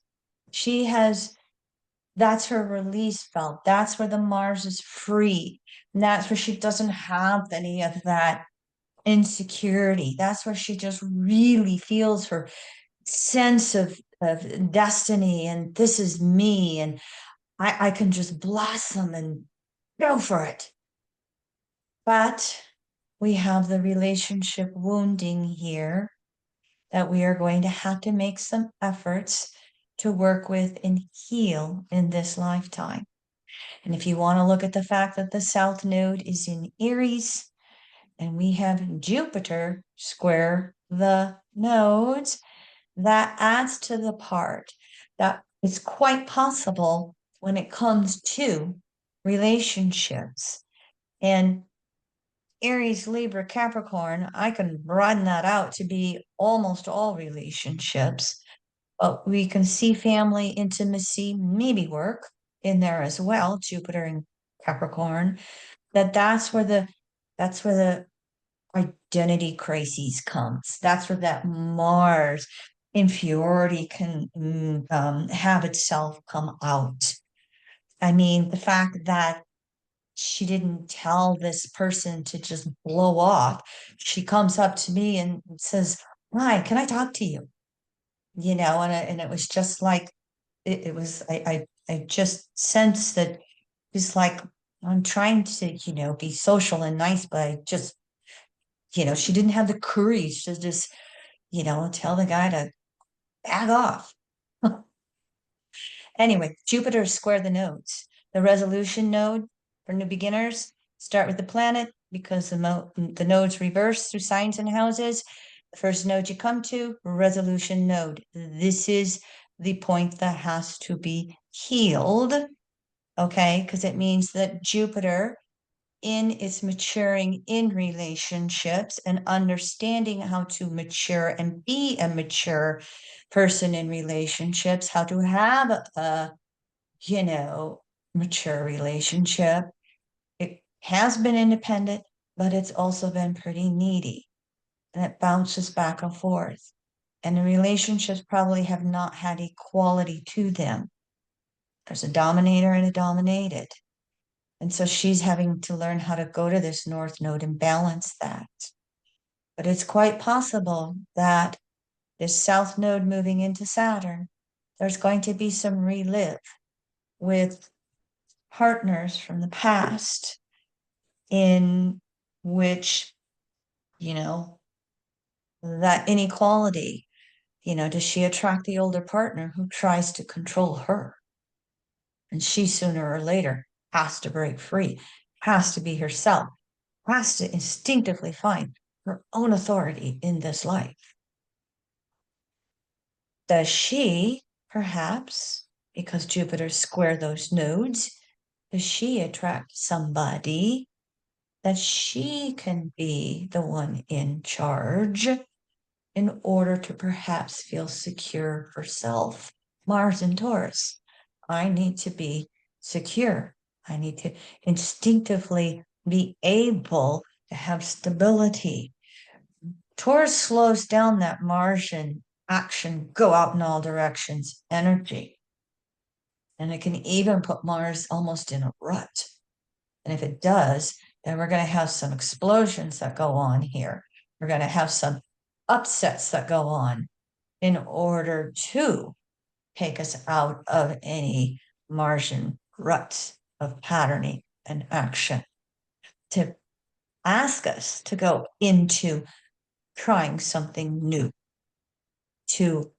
that's her release belt. That's where the Mars is free. And that's where she doesn't have any of that insecurity. That's where she just really feels her sense of destiny and this is me. And I can just blossom and go for it. But we have the relationship wounding here that we are going to have to make some efforts to work with and heal in this lifetime. And if you want to look at the fact that the South Node is in Aries and we have Jupiter square the nodes, that adds to the part that it's quite possible when it comes to relationships. And Aries, Libra, Capricorn, I can broaden that out to be almost all relationships. But we can see family, intimacy, maybe work in there as well, Jupiter and Capricorn. That's where the identity crises comes. That's where that Mars inferiority can have itself come out. I mean, the fact that she didn't tell this person to just blow off. She comes up to me and says, "Hi, can I talk to you?" And it was just like it was. I just sensed that it's like I'm trying to be social and nice, but I just she didn't have the courage to just tell the guy to back off. Anyway, Jupiter square the nodes. The resolution node for new beginners, start with the planet because the nodes reverse through signs and houses. The first node you come to, resolution node. This is the point that has to be healed, okay? Because it means that Jupiter in its maturing in relationships and understanding how to mature and be a mature person in relationships, how to have a mature relationship. It has been independent, but it's also been pretty needy, and it bounces back and forth. And the relationships probably have not had equality to them. There's a dominator and a dominated. And so she's having to learn how to go to this North Node and balance that. But it's quite possible that this South Node moving into Saturn, there's going to be some relive with partners from the past in which, you know, that inequality, does she attract the older partner who tries to control her? And she sooner or later has to break free, has to be herself, has to instinctively find her own authority in this life. Does she, perhaps, because Jupiter square those nodes, does she attract somebody that she can be the one in charge in order to perhaps feel secure herself? Mars and Taurus. I need to be secure. I need to instinctively be able to have stability. Taurus slows down that Martian action, go out in all directions energy. And it can even put Mars almost in a rut. And if it does, then we're going to have some explosions that go on here. We're going to have some upsets that go on in order to take us out of any Martian ruts of patterning and action, to ask us to go into trying something new, to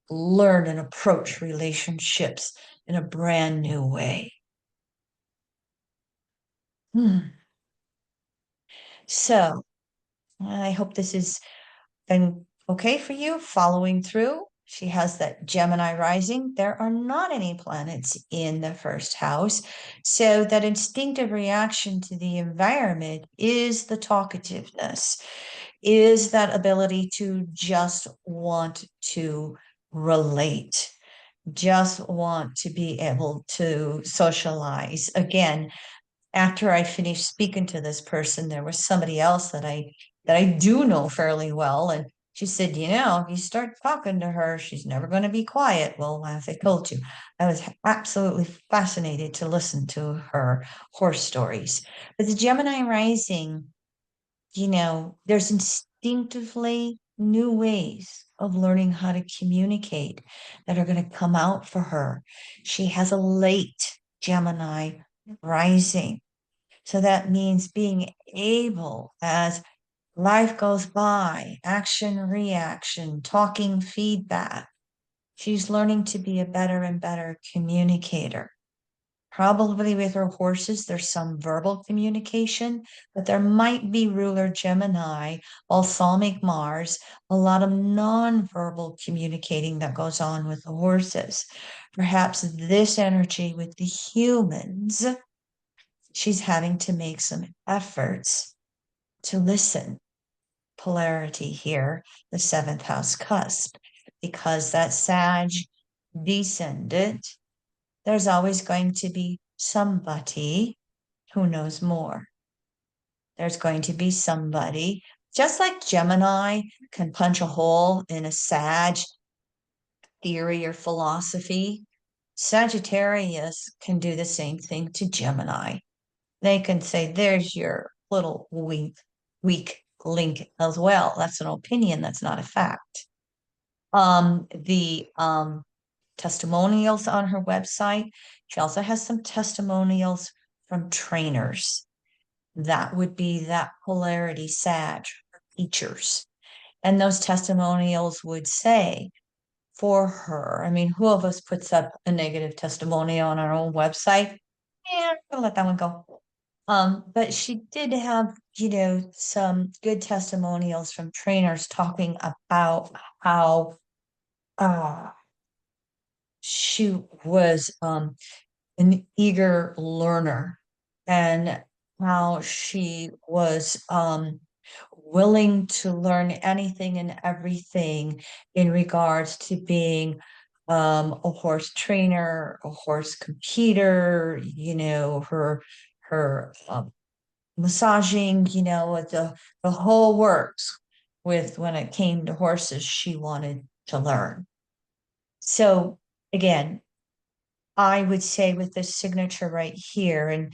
learn and approach relationships in a brand new way. So I hope this has been okay for you following through. She has that Gemini rising. There are not any planets in the first house. So that instinctive reaction to the environment is the talkativeness, is that ability to just want to relate, just want to be able to socialize. Again, after I finished speaking to this person, there was somebody else that I do know fairly well, and she said, if you start talking to her, she's never going to be quiet. Well, as I told you, I was absolutely fascinated to listen to her horse stories. But the Gemini rising, there's instinctively new ways of learning how to communicate that are going to come out for her. She has a late Gemini rising. So that means being able, as life goes by, action, reaction, talking, feedback. She's learning to be a better and better communicator. Probably with her horses, there's some verbal communication, but there might be ruler Gemini, balsamic Mars, a lot of non-verbal communicating that goes on with the horses. Perhaps this energy with the humans, she's having to make some efforts to listen. Polarity here, the seventh house cusp, because that Sag descendant, there's always going to be somebody who knows more. There's going to be somebody, just like Gemini can punch a hole in a Sag theory or philosophy, Sagittarius can do the same thing to Gemini. They can say, there's your little weak link as well. That's an opinion, that's not a fact. The testimonials on her website, she also has some testimonials from trainers. That would be that polarity Sag teachers. And those testimonials would say for her, I mean, who of us puts up a negative testimonial on our own website? Yeah, I'll let that one go. But she did have, some good testimonials from trainers talking about how she was an eager learner and how she was willing to learn anything and everything in regards to being a horse trainer, a horse competitor, her massaging, with the whole works with when it came to horses, she wanted to learn. So again, I would say with this signature right here, and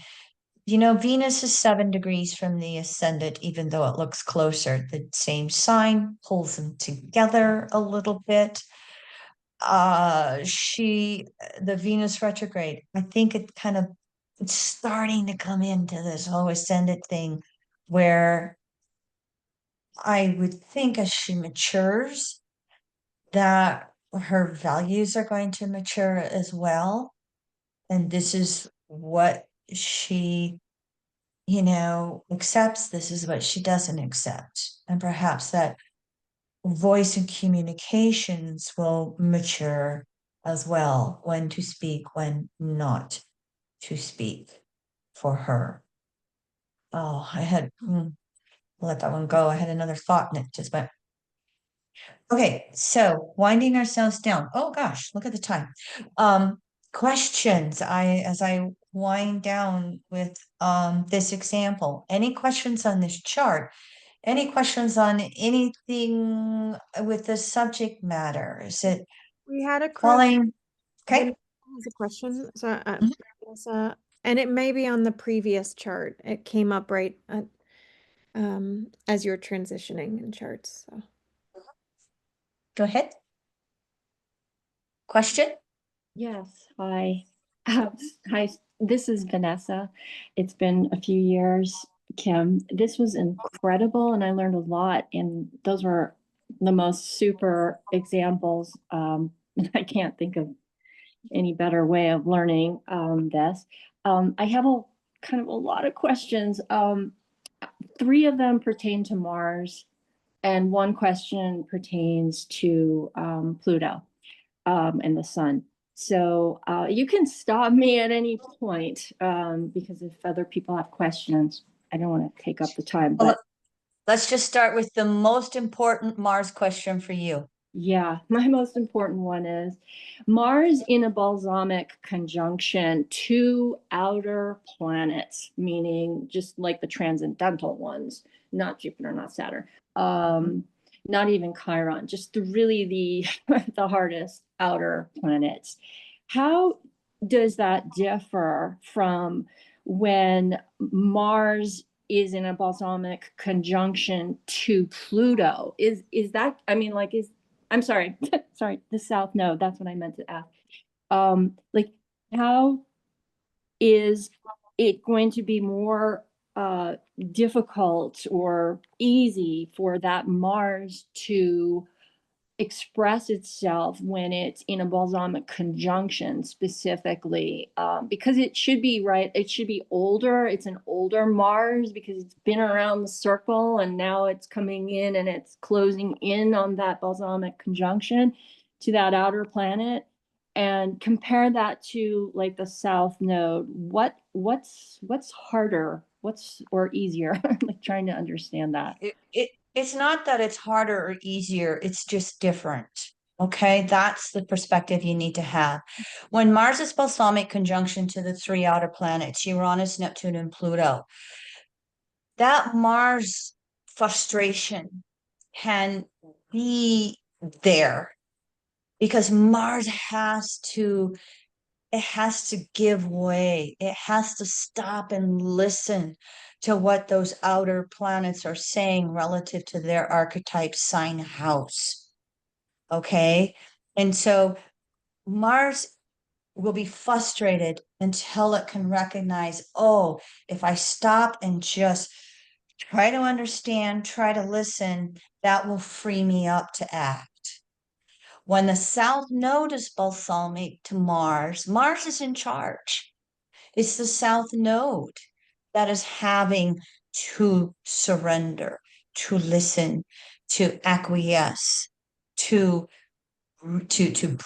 Venus is 7 degrees from the ascendant, even though it looks closer. The same sign pulls them together a little bit. The Venus retrograde, I think it's starting to come into this whole ascendant thing where I would think as she matures that her values are going to mature as well. And this is what she, accepts. This is what she doesn't accept. And perhaps that voice and communications will mature as well, when to speak, when not to speak for her. Oh, let that one go. I had another thought and it just went. Okay, so winding ourselves down. Oh gosh, look at the time. Questions. As I wind down with this example. Any questions on this chart? Any questions on anything with the subject matter? Is it
We had a question.
falling? Okay.
Vanessa has a question. So,
Mhm.
Vanessa, and it may be on the previous chart. It came up right as you're transitioning in charts. So.
Go ahead. Question?
Yes, hi. Hi, this is Vanessa. It's been a few years, Kim. This was incredible, and I learned a lot. And those were the most super examples. I can't think of any better way of learning this. I have a kind of a lot of questions. Three of them pertain to Mars, and one question pertains to Pluto and the sun. So you can stop me at any point because if other people have questions, I don't want to take up the time.
Well,
But
let's just start with the most important Mars question for you.
yeah, my most important one is Mars in a balsamic conjunction to outer planets, meaning just like the transcendental ones, not Jupiter, not Saturn, not even Chiron, just really the hardest outer planets. How does that differ from when Mars is in a balsamic conjunction to Pluto? Is that, I mean, like, is I'm sorry, sorry, the South Node. That's what I meant to ask. Like, how is it going to be more difficult or easy for that Mars to express itself when it's in a balsamic conjunction specifically because it should be right, it should be older, it's an older Mars because it's been around the circle and now it's coming in and it's closing in on that balsamic conjunction to that outer planet, and compare that to like the South Node. What's harder, what's or easier? Like trying to understand that.
It's not that it's harder or easier, it's just different. Okay, that's the perspective you need to have. When Mars is balsamic conjunction to the three outer planets, Uranus, Neptune, and Pluto, that Mars frustration can be there because Mars has to give way. It has to stop and listen to what those outer planets are saying relative to their archetype sign house. Okay. And so Mars will be frustrated until it can recognize, oh, if I stop and just try to understand, try to listen, that will free me up to act. When the South Node is balsamic to Mars, Mars is in charge. It's the South Node that is having to surrender, to listen, to acquiesce, to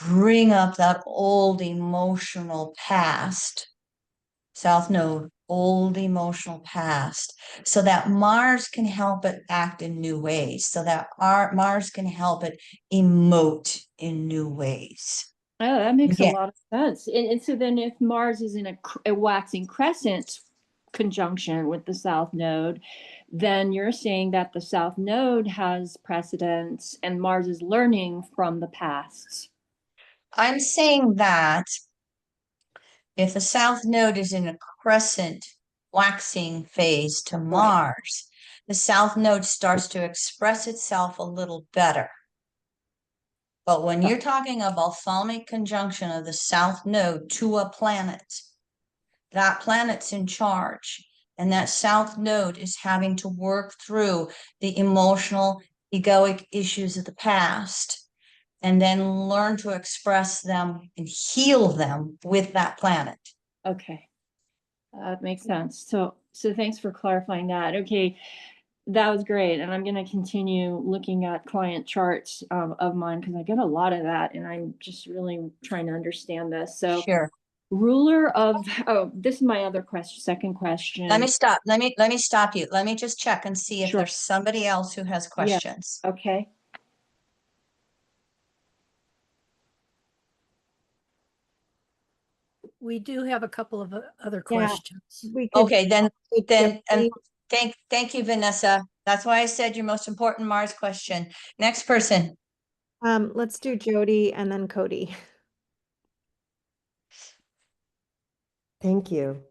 bring up that old emotional past. South Node, old emotional past, so that Mars can help it act in new ways, so that Mars can help it emote in new ways.
Oh, that makes a
Yeah.
lot of sense. And so then if Mars is in a waxing crescent, conjunction with the South Node, then you're saying that the South Node has precedence and Mars is learning from the past.
I'm saying that if the South Node is in a crescent waxing phase to Mars, the South Node starts to express itself a little better. But when you're talking a balsamic conjunction of the South Node to a planet, that planet's in charge. And that South Node is having to work through the emotional, egoic issues of the past and then learn to express them and heal them with that planet.
Okay. That makes sense. So thanks for clarifying that. Okay. That was great. And I'm going to continue looking at client charts of mine because I get a lot of that and I'm just really trying to understand this. So
Sure.
ruler of, oh, this is my other question, second question.
Let me stop. Let me stop you. Let me just check and see if
Sure.
there's somebody else who has questions.
Yeah. Okay.
We do have a couple of other questions.
We could
Okay, then
take
and
Jeffrey.
thank you, Vanessa. That's why I said your most important Mars question. Next person.
Let's do Jody and then Cody.
Thank you.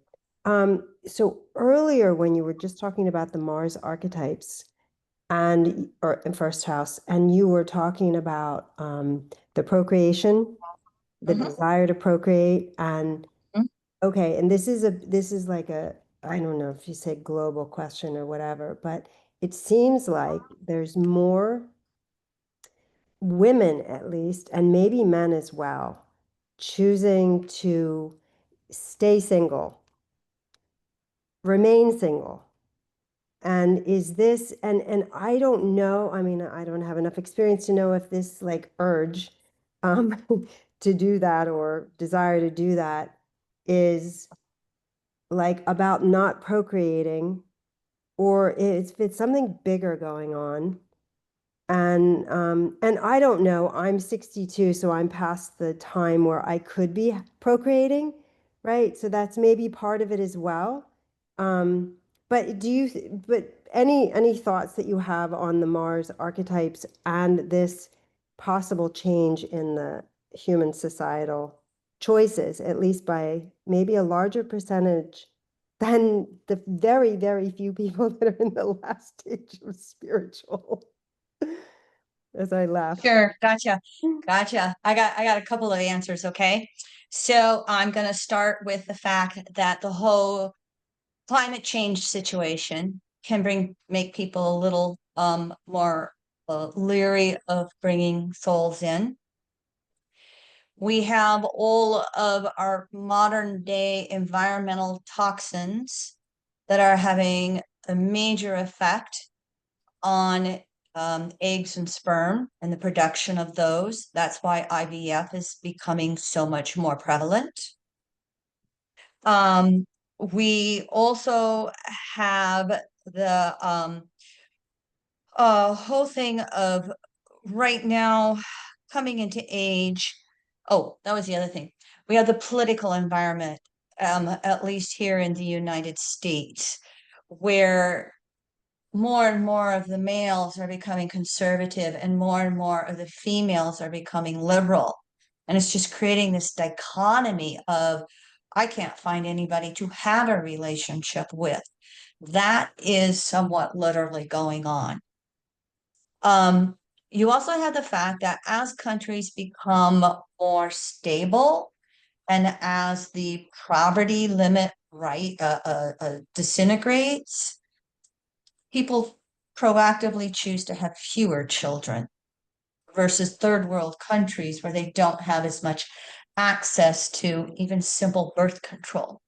So earlier when you were just talking about the Mars archetypes or in first house, and you were talking about the procreation, the
Mhm.
desire to procreate, and
Mhm.
okay, and this is like a, I don't know if you say global question or whatever, but it seems like there's more women at least, and maybe men as well, choosing to stay single, remain single. And is this, and I don't know, I mean, I don't have enough experience to know if this like urge to do that or desire to do that is like about not procreating, or if it's something bigger going on. And I don't know, I'm 62, so I'm past the time where I could be procreating, right? So that's maybe part of it as well. But any thoughts that you have on the Mars archetypes and this possible change in the human societal choices, at least by maybe a larger percentage than the very, very few people that are in the last stage of spiritual? As I laugh.
Sure, gotcha. I got a couple of answers, okay? So I'm gonna start with the fact that the whole climate change situation can make people a little more leery of bringing souls in. We have all of our modern day environmental toxins that are having a major effect on eggs and sperm and the production of those. That's why IVF is becoming so much more prevalent. We also have the whole thing of right now coming into age. Oh, that was the other thing. We have the political environment, at least here in the United States, where more and more of the males are becoming conservative and more of the females are becoming liberal. And it's just creating this dichotomy of, I can't find anybody to have a relationship with. That is somewhat literally going on. You also have the fact that as countries become more stable and as the poverty limit disintegrates, people proactively choose to have fewer children versus third world countries where they don't have as much access to even simple birth control.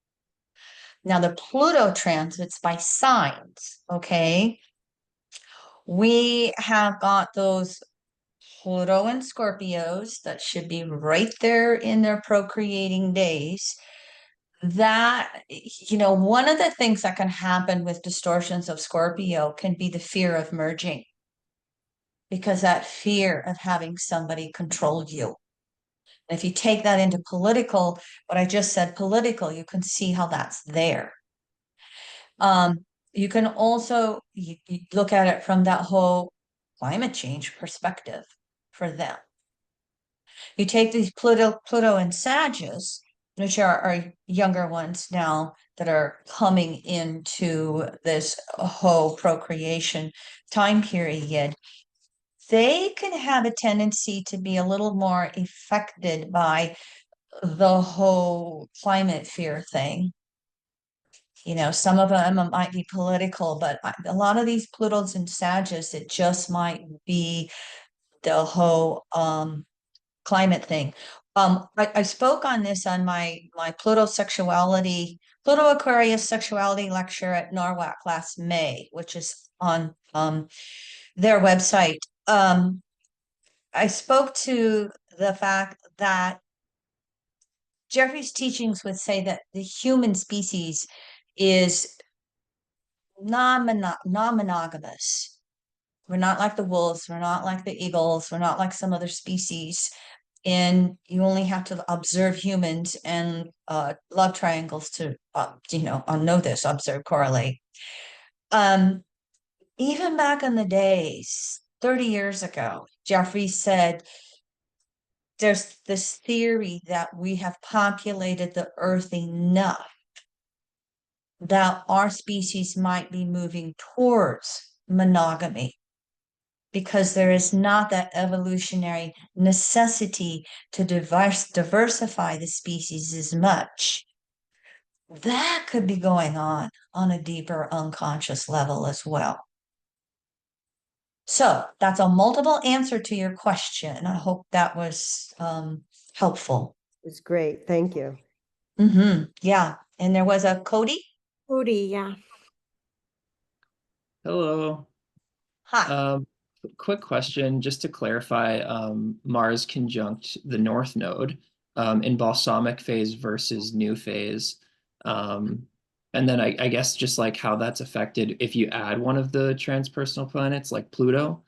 Now, the Pluto transits by signs, okay? We have got those Pluto and Scorpios that should be right there in their procreating days. That, one of the things that can happen with distortions of Scorpio can be the fear of merging, because that fear of having somebody control you. And if you take that into political, what I just said, political, you can see how that's there. You can also you look at it from that whole climate change perspective for them. You take these Pluto and Sagittarius, which are younger ones now that are coming into this whole procreation time period. They can have a tendency to be a little more affected by the whole climate fear thing. You know, some of them might be political, but a lot of these Plutos and Sagittarius, it just might be the whole climate thing. I spoke on this on my Pluto Aquarius sexuality lecture at Norwalk last May, which is on their website. I spoke to the fact that Jeffrey's teachings would say that the human species is non-monogamous. We're not like the wolves, we're not like the eagles, we're not like some other species. And you only have to observe humans and love triangles to, know this, observe, correlate. Even back in the days, 30 years ago, Jeffrey said, there's this theory that we have populated the earth enough that our species might be moving towards monogamy because there is not that evolutionary necessity to diversify the species as much. That could be going on a deeper unconscious level as well. So that's a multiple answer to your question. I hope that was helpful.
It was great. Thank you.
Yeah. And there was a Cody.
Cody, yeah.
Hello.
Hi.
Quick question, just to clarify, Mars conjunct the North Node in balsamic phase versus new phase. And then I guess just like how that's affected if you add one of the transpersonal planets like Pluto.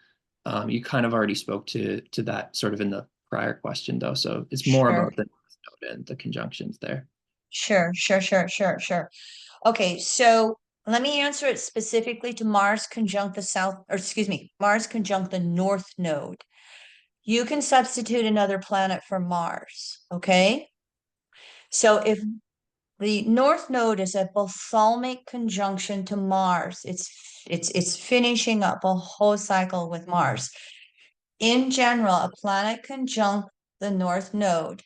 You kind of already spoke to that sort of in the prior question though. So it's more
Sure.
about the North Node and the conjunctions there.
Sure. Okay, so let me answer it specifically to Mars conjunct Mars conjunct the North Node. You can substitute another planet for Mars, okay? So if the North Node is a balsamic conjunction to Mars, it's finishing up a whole cycle with Mars. In general, a planet conjunct the North Node.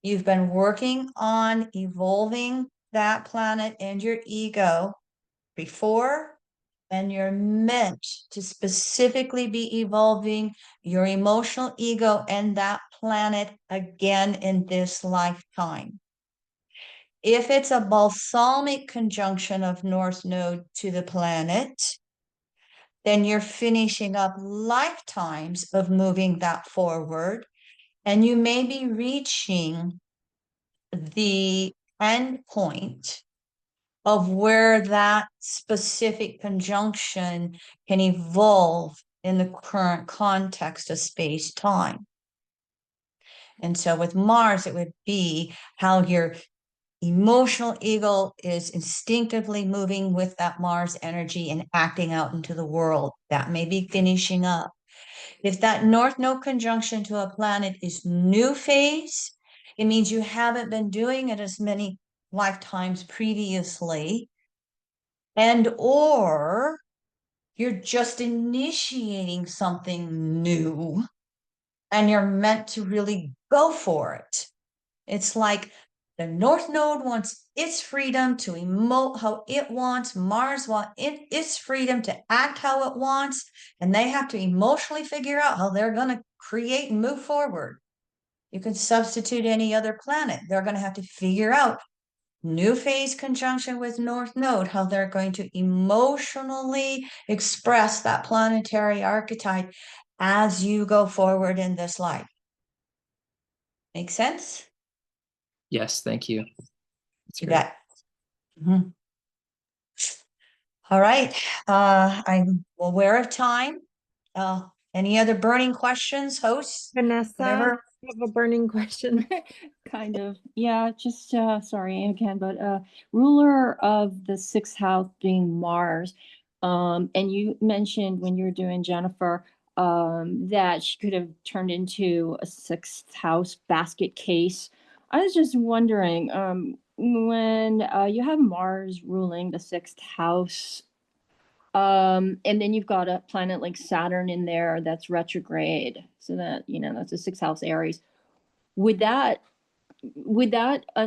You've been working on evolving that planet and your ego before, and you're meant to specifically be evolving your emotional ego and that planet again in this lifetime. If it's a balsamic conjunction of North Node to the planet, then you're finishing up lifetimes of moving that forward, and you may be reaching the end point of where that specific conjunction can evolve in the current context of space-time. And so with Mars, it would be how your emotional ego is instinctively moving with that Mars energy and acting out into the world. That may be finishing up. If that North Node conjunction to a planet is new phase, it means you haven't been doing it as many lifetimes previously, and or you're just initiating something new and you're meant to really go for it. It's like the North Node wants its freedom to emote how it wants. Mars wants its freedom to act how it wants. And they have to emotionally figure out how they're going to create and move forward. You can substitute any other planet. They're going to have to figure out new phase conjunction with North Node, how they're going to emotionally express that planetary archetype as you go forward in this life. Make sense?
Yes, thank you. That's
You
great.
bet. All right. I'm aware of time. Any other burning questions, hosts?
Vanessa,
Whatever.
You have a burning question.
Kind of. Yeah, just sorry again, but ruler of the sixth house being Mars. And you mentioned when you were doing Jennifer, that she could have turned into a sixth house basket case. I was just wondering, when you have Mars ruling the sixth house, and then you've got a planet like Saturn in there that's retrograde, so that, you know, that's a sixth house Aries. Would that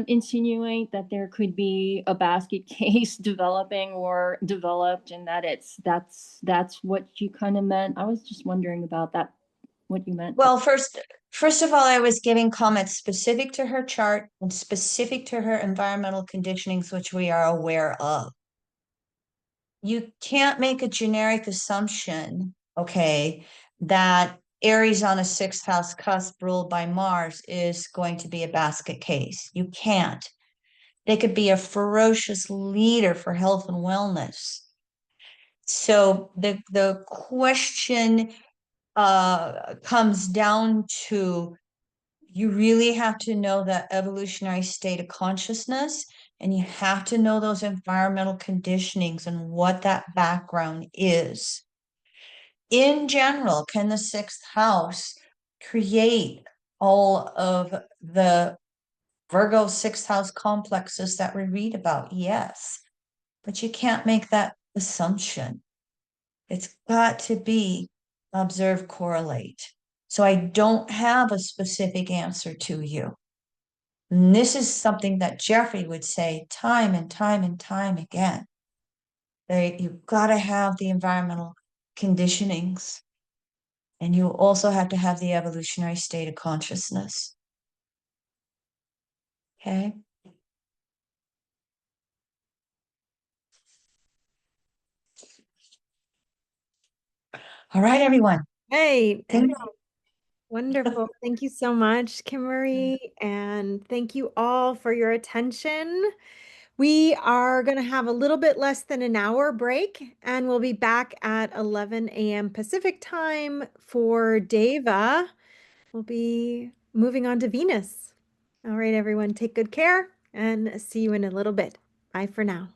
insinuate that there could be a basket case developing or developed, and that that's what you kind of meant? I was just wondering about that, what you meant.
Well, first of all, I was giving comments specific to her chart and specific to her environmental conditionings, which we are aware of. You can't make a generic assumption, okay, that Aries on a sixth house cusp ruled by Mars is going to be a basket case. You can't. They could be a ferocious leader for health and wellness. So the question comes down to, you really have to know that evolutionary state of consciousness, and you have to know those environmental conditionings and what that background is. In general, can the sixth house create all of the Virgo sixth house complexes that we read about? Yes, but you can't make that assumption. It's got to be observe, correlate. So I don't have a specific answer to you. And this is something that Jeffrey would say time and time and time again. You've got to have the environmental conditionings, and you also have to have the evolutionary state of consciousness. Okay. All right, everyone.
Hey,
Thank
wonderful. Thank you so much, Kimberly. And thank you all for your attention. We are going to have a little bit less than an hour break, and we'll be back at 11 a.m. Pacific time for Deva. We'll be moving on to Venus. All right, everyone, take good care and see you in a little bit. Bye for now.